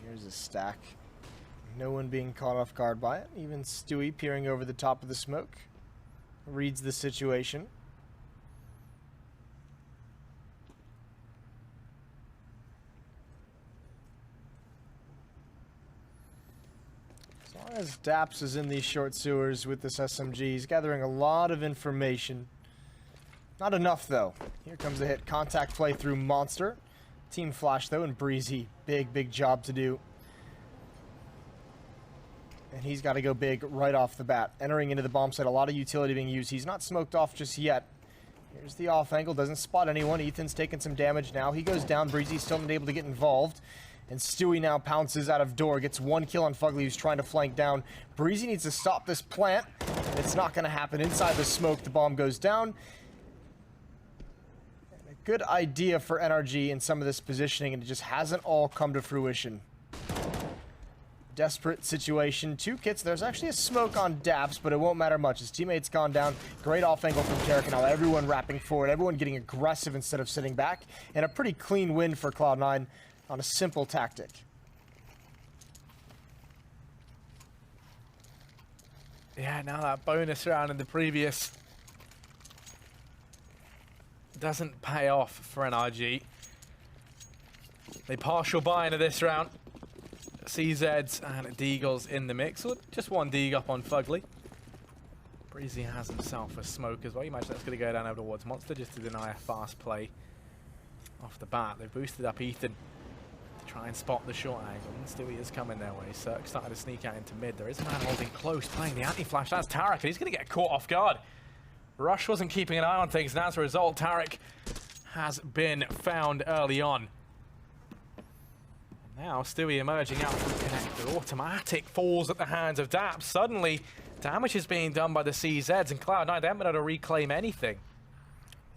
Here's a stack. No one being caught off guard by it. Even Stewie peering over the top of the smoke. Reads the situation. As long as Daps is in these short sewers with this SMG, he's gathering a lot of information. Not enough, though. Here comes the hit. Contact play through Monster. Team Flash, though, and Breezy. Big job to do. And he's got to go big right off the bat. Entering into the bomb site, a lot of utility being used. He's not smoked off just yet. Here's the off angle, doesn't spot anyone. Ethan's taking some damage now. He goes down. Breezy's still not able to get involved. And Stewie now pounces out of door, gets 1 kill on Fugly, who's trying to flank down. Breezy needs to stop this plant. It's not going to happen. Inside the smoke, the bomb goes down. And a good idea for NRG in some of this positioning, and it just hasn't all come to fruition. Desperate situation. 2 kits. There's actually a smoke on Daps, but it won't matter much. His teammate's gone down. Great off angle from Tarek, and now everyone wrapping forward. Everyone getting aggressive instead of sitting back. And a pretty clean win for Cloud9 on a simple tactic. Yeah, now that bonus round in the previous doesn't pay off for NRG. They partial buy into this round. CZs and Deagles in the mix. Or just 1 Deag up on Fugly. Breezy has himself a smoke as well. You imagine that's going to go down over towards Monster just to deny a fast play off the bat. They've boosted up Ethan to try and spot the short angle. And Stewie is coming their way. Cirque started to sneak out into mid. There is a man holding close, playing the anti-flash. That's Tarek, and he's going to get caught off guard. Rush wasn't keeping an eye on things, and as a result, Tarek has been found early on. Now Stewie emerging out from the connector. Automatic falls at the hands of Daps. Suddenly, damage is being done by the CZs, and Cloud9, they haven't been able to reclaim anything.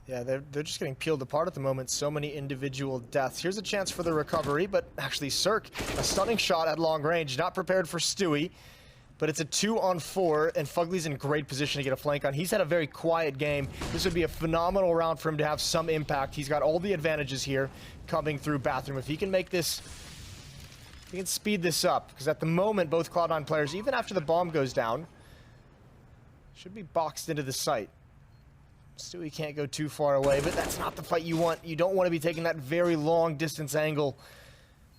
Yeah, they're just getting peeled apart at the moment. So many individual deaths. Here's a chance for the recovery, but actually Cirque, a stunning shot at long range. Not prepared for Stewie, but it's a 2-on-4, and Fugly's in great position to get a flank on. He's had a very quiet game. This would be a phenomenal round for him to have some impact. He's got all the advantages here coming through Bathroom. If he can make this... he can speed this up, because at the moment, both Cloud9 players, even after the bomb goes down, should be boxed into the site. Stewie can't go too far away, but that's not the fight you want. You don't want to be taking that very long distance angle.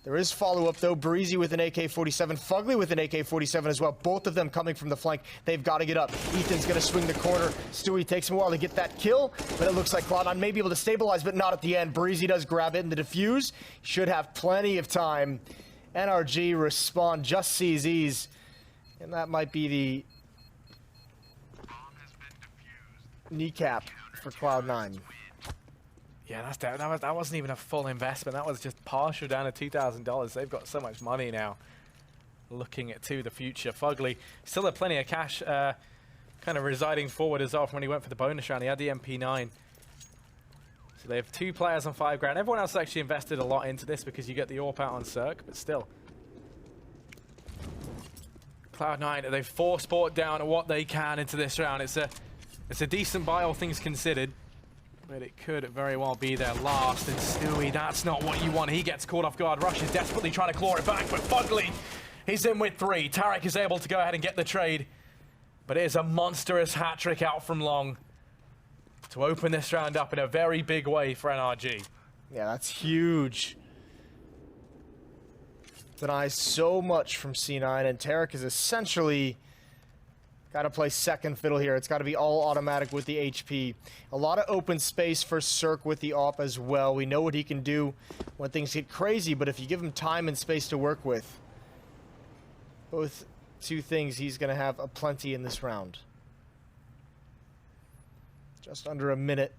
There is follow-up, though. Breezy with an AK-47, Fugly with an AK-47 as well. Both of them coming from the flank. They've got to get up. Ethan's going to swing the corner. Stewie takes him a while to get that kill, but it looks like Cloud9 may be able to stabilize, but not at the end. Breezy does grab it in the defuse. Should have plenty of time. NRG respond, just sees ease, and that might be the kneecap for Cloud9. Yeah, that wasn't even a full investment. That was just partial down to $2,000. They've got so much money now. Looking to the future, Fugly still had plenty of cash, kind of residing forward as well from when he went for the bonus round. He had the MP9. So they have 2 players on 5 grand. Everyone else actually invested a lot into this because you get the AWP out on Cirque, but still. Cloud9, they've force bought down what they can into this round. It's a decent buy, all things considered, but it could very well be their last. And Stewie, that's not what you want. He gets caught off guard. Rush is desperately trying to claw it back, but Fugly, he's in with 3. Tarek is able to go ahead and get the trade, but it is a monstrous hat-trick out from long to open this round up in a very big way for NRG. Yeah, that's huge. Denies so much from C9, and Tarek is essentially got to play second fiddle here. It's got to be all automatic with the HP. A lot of open space for Cirque with the AWP as well. We know what he can do when things get crazy, but if you give him time and space to work with, both 2 things he's going to have a plenty in this round. Just under a minute.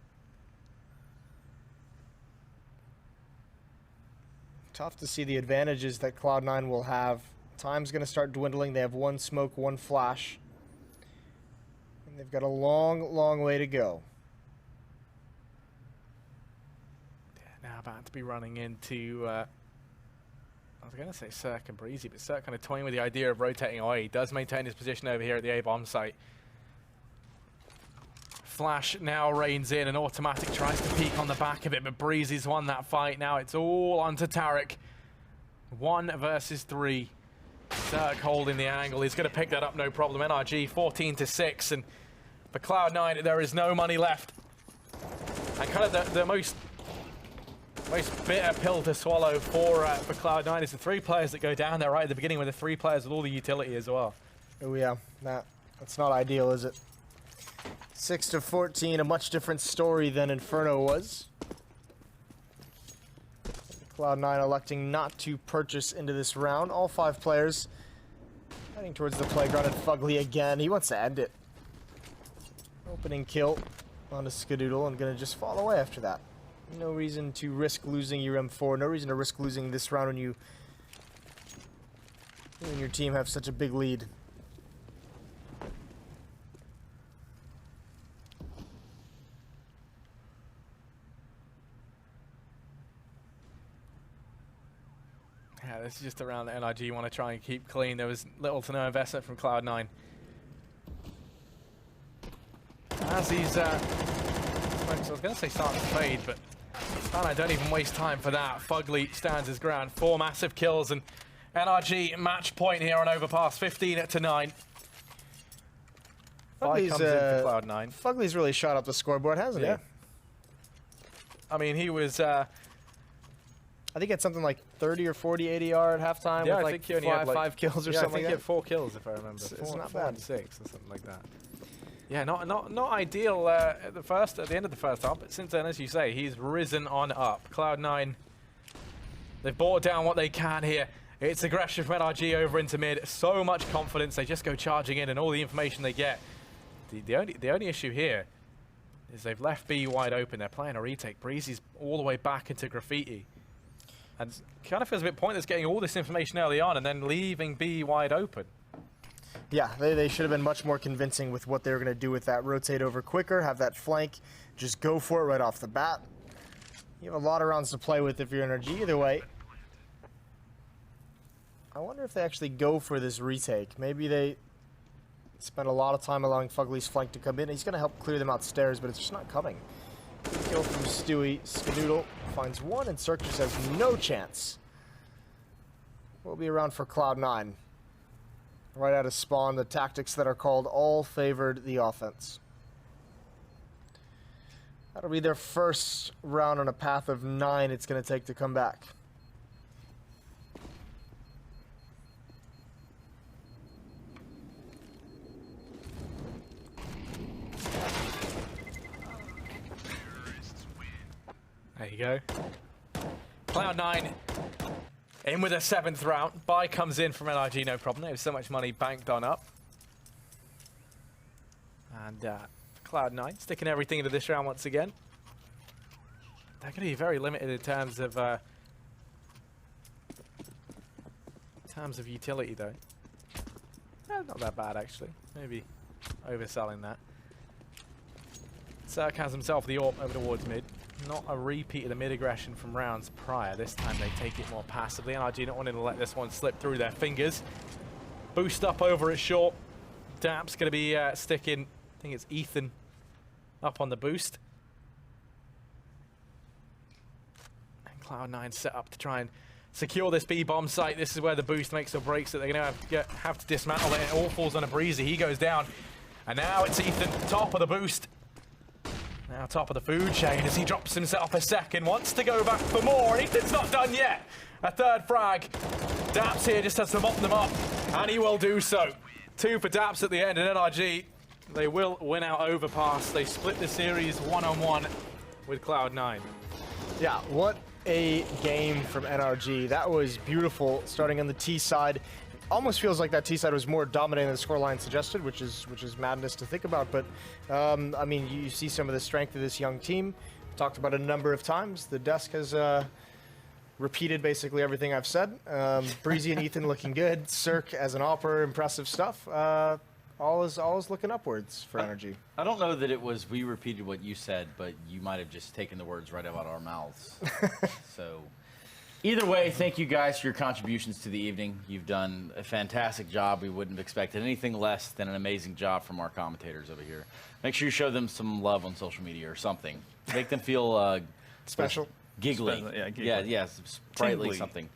Tough to see the advantages that Cloud9 will have. Time's going to start dwindling. They have 1 smoke, 1 flash. And they've got a long, long way to go. Now about to be running into, I was going to say Cirque and Breezy, but Cirque kind of toying with the idea of rotating away. He does maintain his position over here at the A-bomb site. Flash now reigns in, and Automatic tries to peek on the back of it, but Breezy's won that fight. Now it's all onto Tarek. 1 versus 3. Cirque holding the angle. He's going to pick that up, no problem. NRG 14-6, and for Cloud9, there is no money left. And kind of the most bitter pill to swallow for Cloud9 is the 3 players that go down there right at the beginning with the 3 players with all the utility as well. Oh yeah, that's not ideal, is it? 6-14, a much different story than Inferno was. Cloud9 electing not to purchase into this round. All 5 players heading towards the playground, and Fugly again. He wants to end it. Opening kill on a Skadoodle, and gonna just fall away after that. No reason to risk losing your M4. No reason to risk losing this round when you and your team have such a big lead. Yeah, this is just a round that NRG want to try and keep clean. There was little to no investment from Cloud9. As these, I was going to say start to fade, but Cloud9 don't even waste time for that. Fugly stands his ground. 4 massive kills, and NRG match point here on Overpass, 15-9. Five comes in for Cloud9. Fugly's really shot up the scoreboard, hasn't he? I mean, he was... I think he had something like 30 or 40 ADR at halftime with like think he only had like 5 kills or yeah, something I think like he had that. 4 kills if I remember. It's 4, not 4 bad. and 6 or something like that. Yeah, not ideal at the end of the first half, but since then, as you say, he's risen on up. Cloud9, they've brought down what they can here. It's aggression from NRG over into mid. So much confidence, they just go charging in, and all the information they get. The only issue here is they've left B wide open. They're playing a retake. Breezy's all the way back into Graffiti. And kind of feels a bit pointless getting all this information early on and then leaving B wide open. Yeah, they should have been much more convincing with what they were going to do with that. Rotate over quicker, have that flank, just go for it right off the bat. You have a lot of rounds to play with if you're NRG. Either way, I wonder if they actually go for this retake. Maybe they spend a lot of time allowing Fugly's flank to come in. He's going to help clear them out stairs, but it's just not coming. Kill from Stewie. Skadoodle finds one, and Cirque just has no chance. We'll be around for Cloud9. Right out of spawn, the tactics that are called all favored the offense. That'll be their first round on a path of 9 it's going to take to come back. There you go. Cloud9 in with a 7th round. Buy comes in from NRG, no problem. They have so much money banked on up. And Cloud9 sticking everything into this round once again. They're going to be very limited in terms of utility, though. Not that bad, actually. Maybe overselling that. Cirque has himself the AWP over towards mid. Not a repeat of the mid-aggression from rounds prior. This time they take it more passively. NRG not wanting to let this one slip through their fingers. Boost up over at short. Dap's going to be sticking, I think it's Ethan, up on the boost. And Cloud9 set up to try and secure this B-bomb site. This is where the boost makes or breaks it. They're going to have to dismantle it. It all falls on a Breezy. He goes down. And now it's Ethan, top of the boost. Now top of the food chain as he drops himself a second. Wants to go back for more. Ethan's not done yet. A 3rd frag. Daps here just has to mop them up. And he will do so. 2 for Daps at the end. And NRG, they will win out Overpass. They split the series 1-on-1 with Cloud9. Yeah, what a game from NRG. That was beautiful, starting on the T side. Almost feels like that T side was more dominating than the scoreline suggested, which is madness to think about. But I mean, you see some of the strength of this young team. Talked about it a number of times. The desk has repeated basically everything I've said. Breezy and Ethan looking good. Cirque as an AWPer, impressive stuff. All is looking upwards for NRG. I don't know that it was we repeated what you said, but you might have just taken the words right out of our mouths. So. Either way, thank you guys for your contributions to the evening. You've done a fantastic job. We wouldn't have expected anything less than an amazing job from our commentators over here. Make sure you show them some love on social media or something. Make them feel Special. Giggly. Giggly. Yeah, sprightly something.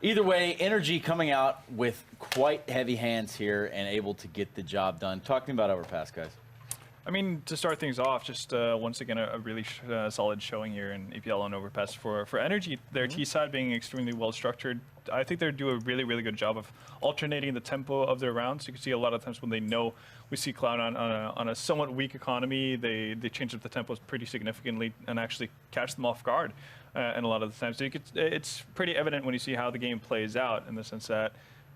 Either way, NRG coming out with quite heavy hands here and able to get the job done. Talking about Overpass, guys. I mean, to start things off, just once again, a really solid showing here in EPL on Overpass for NRG. Their T side being extremely well structured. I think they do a really, really good job of alternating the tempo of their rounds. You can see a lot of times when they know we see Cloud9 on a somewhat weak economy, they change up the tempos pretty significantly and actually catch them off guard. And a lot of the times, so it's pretty evident when you see how the game plays out in the sense that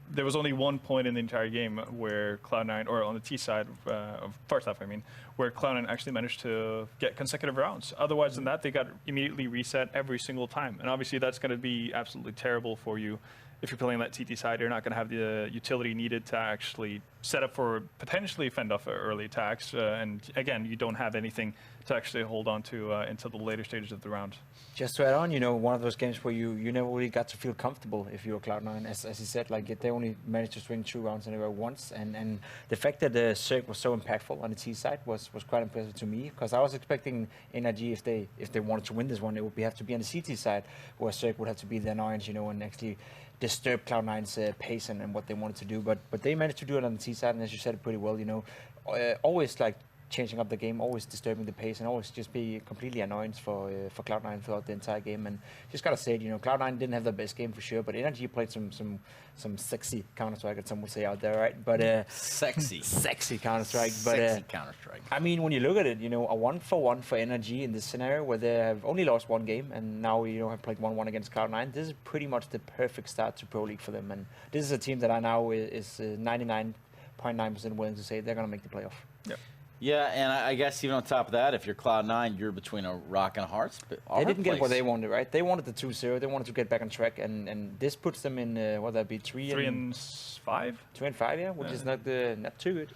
there was only one point in the entire game where Cloud9, or on the T side, of first half, I mean, where Cloud9 actually managed to get consecutive rounds. Otherwise than that, they got immediately reset every single time. And obviously, that's going to be absolutely terrible for you. If you're playing that TT side, you're not going to have the utility needed to actually set up for potentially fend off early attacks. And again, you don't have anything to actually hold on to until the later stages of the round. Just to add on, you know, one of those games where you never really got to feel comfortable if you were Cloud9. As you said, like they only managed to swing 2 rounds in a row once. And the fact that the Cirque was so impactful on the T side was quite impressive to me, because I was expecting NRG, if they wanted to win this one, it would have to be on the CT side, where Cirque would have to be the annoyance, you know, and actually disturb Cloud9's pace and what they wanted to do. But they managed to do it on the T side, and as you said it pretty well, you know, always like changing up the game, always disturbing the pace, and always just be completely annoyance for Cloud9 throughout the entire game. And just gotta say, Cloud9 didn't have the best game for sure, but NRG played some sexy Counter-Strike, as some would say out there, right? But Sexy Counter-Strike. But Sexy Counter-Strike. I mean, when you look at it, a 1-for-1 for NRG in this scenario where they have only lost one game and now have played 1-1 against Cloud9. This is pretty much the perfect start to Pro League for them, and this is a team that I now is 99.9% willing to say they're gonna make the playoff. Yep. Yeah, and I guess even on top of that, if you're Cloud9, you're between a rock and a hard place. They didn't get what they wanted, right? They wanted the 2-0. They wanted to get back on track, and this puts them in what that be 3 and 5. 2 and 5, yeah, which is not too good.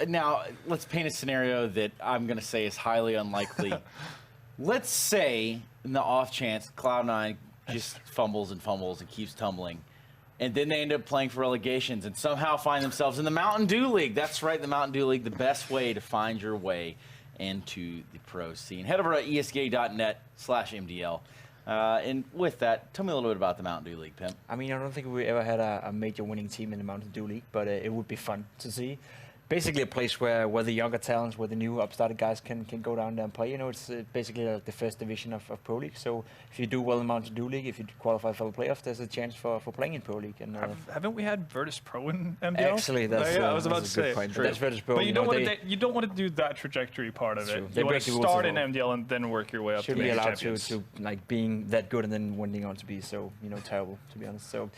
Now, let's paint a scenario that I'm going to say is highly unlikely. Let's say, in the off chance, Cloud9 just fumbles and keeps tumbling. And then they end up playing for relegations and somehow find themselves in the Mountain Dew League. That's right, the Mountain Dew League, the best way to find your way into the pro scene. Head over to eska.net/MDL. And with that, tell me a little bit about the Mountain Dew League, Pimp. I mean, I don't think we ever had a major winning team in the Mountain Dew League, but it would be fun to see. Basically a place where the younger talents, where the new upstarted guys can go down there and play. It's basically the first division of Pro League. So if you do well in Mountain Dew League, if you qualify for the playoffs, there's a chance for playing in Pro League. And haven't we had Virtus Pro in MDL? Actually, that's I was about to a good say. point. That's Virtus Pro. But you don't want to do that trajectory part of it. You want to start in MDL and then work your way up to be allowed champions. to like being that good and then winding on to be so terrible, to be honest. So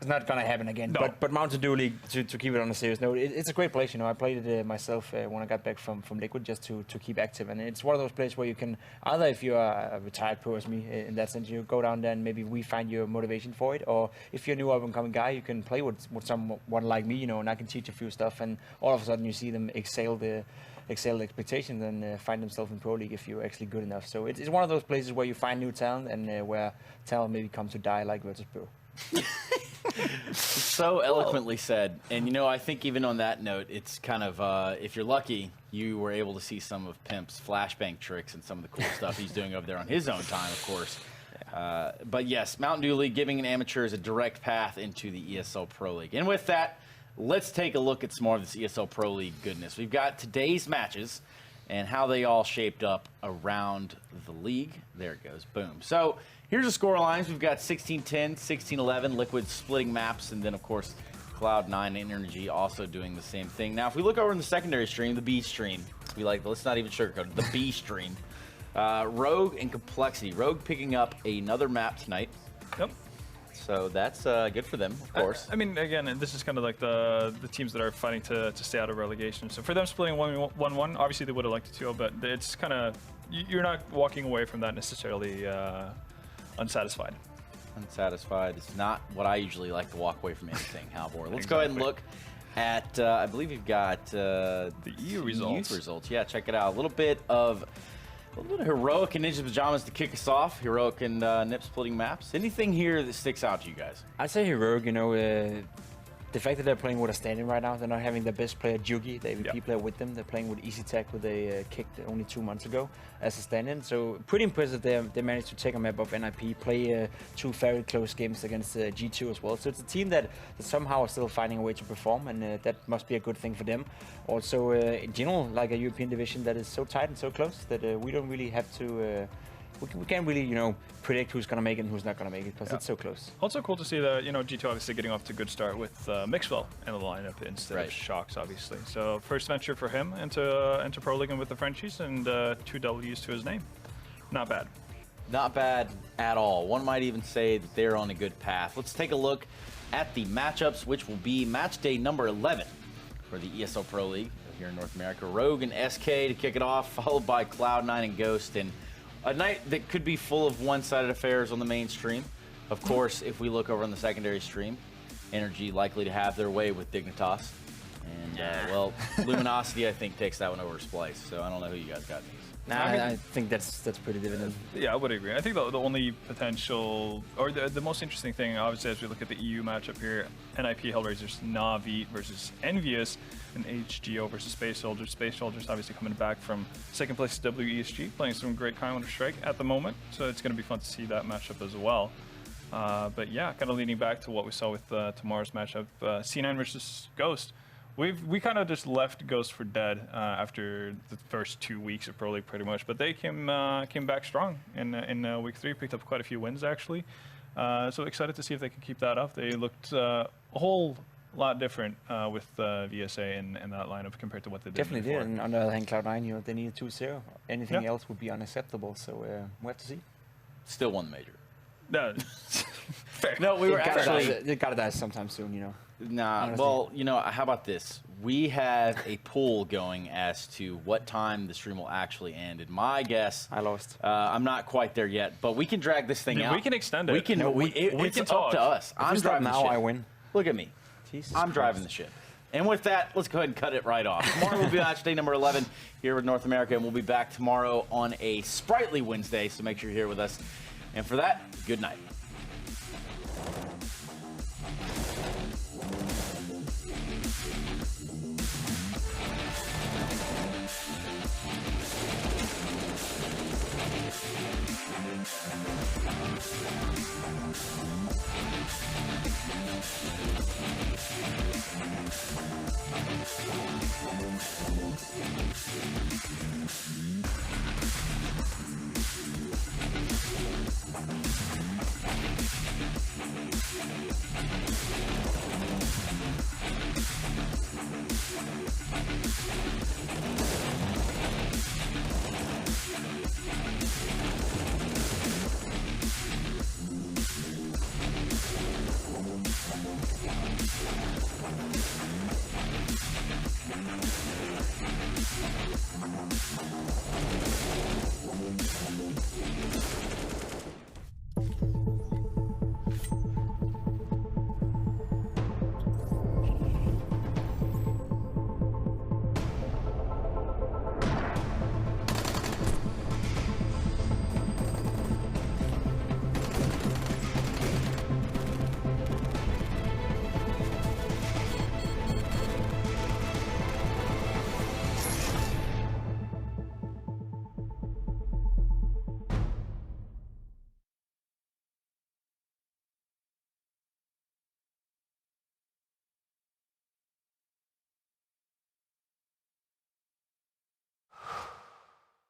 it's not gonna happen again. No. But Mountain Dew League, to keep it on a serious note, it's a great place. I played it myself when I got back from Liquid, just to keep active. And it's one of those places where you can either, if you are a retired pro as me in that sense, you go down there and maybe we find your motivation for it. Or if you're a new up and coming guy, you can play with someone like me, and I can teach a few stuff. And all of a sudden you see them excel the expectations and find themselves in Pro League if you're actually good enough. So it's one of those places where you find new talent and where talent maybe comes to die, like Virtus Pro. So eloquently said. And I think even on that note, it's kind of if you're lucky, you were able to see some of Pimp's flashbang tricks and some of the cool stuff he's doing over there on his own time, of course. But yes, Mountain Dew League giving amateurs a direct path into the ESL Pro League. And with that, let's take a look at some more of this ESL Pro League goodness. We've got today's matches and how they all shaped up around the league. There it goes. Boom. So here's the score lines. We've got 16-10, 16-11, Liquid splitting maps, and then, of course, Cloud9 and NRG also doing the same thing. Now, if we look over in the secondary stream, the B stream, let's not even sugarcoat it, the B stream, Rogue and Complexity. Rogue picking up another map tonight. Yep. So that's good for them, of course. I mean, again, and this is kind of like the teams that are fighting to stay out of relegation. So for them splitting 1-1, obviously they would have liked it to, but it's kind of, you're not walking away from that necessarily unsatisfied. Unsatisfied is not what I usually like to walk away from anything, Halvor. Let's go ahead and look at, I believe we've got the EU results. Yeah, check it out. A little bit of Heroic and Ninja Pajamas to kick us off. Heroic and Nip splitting maps. Anything here that sticks out to you guys? I'd say Heroic, the fact that they're playing with a stand-in right now, they're not having their best player, Jugi, the AVP player, with them. They're playing with Easy Tech, who they kicked only 2 months ago as a stand-in. So pretty impressive they managed to take a map of NIP, play 2 very close games against G2 as well. So it's a team that somehow are still finding a way to perform, and that must be a good thing for them. Also, in general, like a European division that is so tight and so close that we don't really have to... We can't really, predict who's going to make it and who's not going to make it because it's so close. Also cool to see that, G2 obviously getting off to a good start with Mixwell in the lineup instead of Shox, obviously. So first venture for him into Pro League and with the Frenchies, and 2 W's to his name. Not bad. Not bad at all. One might even say that they're on a good path. Let's take a look at the matchups, which will be match day number 11 for the ESL Pro League here in North America. Rogue and SK to kick it off, followed by Cloud9 and Ghost. And a night that could be full of one-sided affairs on the main stream. Of course, if we look over on the secondary stream, NRG likely to have their way with Dignitas. And, Luminosity, I think, takes that one over Splice. So I don't know who you guys got. Nah, I think that's pretty dividend. Yeah, I would agree. I think the only potential, or the most interesting thing, obviously, as we look at the EU matchup here, NIP Hellraisers, Na'Vi versus Envious, and HGO versus Space Soldiers. Space Soldiers obviously coming back from second place to WESG, playing some great Counter-Strike at the moment, so it's going to be fun to see that matchup as well. But yeah, kind of leading back to what we saw with tomorrow's matchup, C9 versus Ghost. we kind of just left Ghost for dead after the first 2 weeks of Pro League, pretty much. But they came back strong in week 3, picked up quite a few wins actually. So excited to see if they can keep that up. They looked a whole lot different with VSA and that lineup compared to what they did Definitely before. did. And on the other hand, Cloud9, they needed 2-0. Anything Yeah. else would be unacceptable. So we'll have to see. Still won the major. No, fair. No, we were actually. They gotta die sometime soon. Nah, honestly. well, how about this? We have a poll going as to what time the stream will actually end. And my guess, I lost. I'm not quite there yet, but we can drag this thing Dude, out. we can extend it. We can. No, It's can up talk. to us. I'm If we start driving the now, ship. I win. Look at me. Jesus I'm driving Christ. the ship. And with that, let's go ahead and cut it right off. Tomorrow will be match day number 11 here with North America, and we'll be back tomorrow on a sprightly Wednesday. So make sure you're here with us. And for that, good night.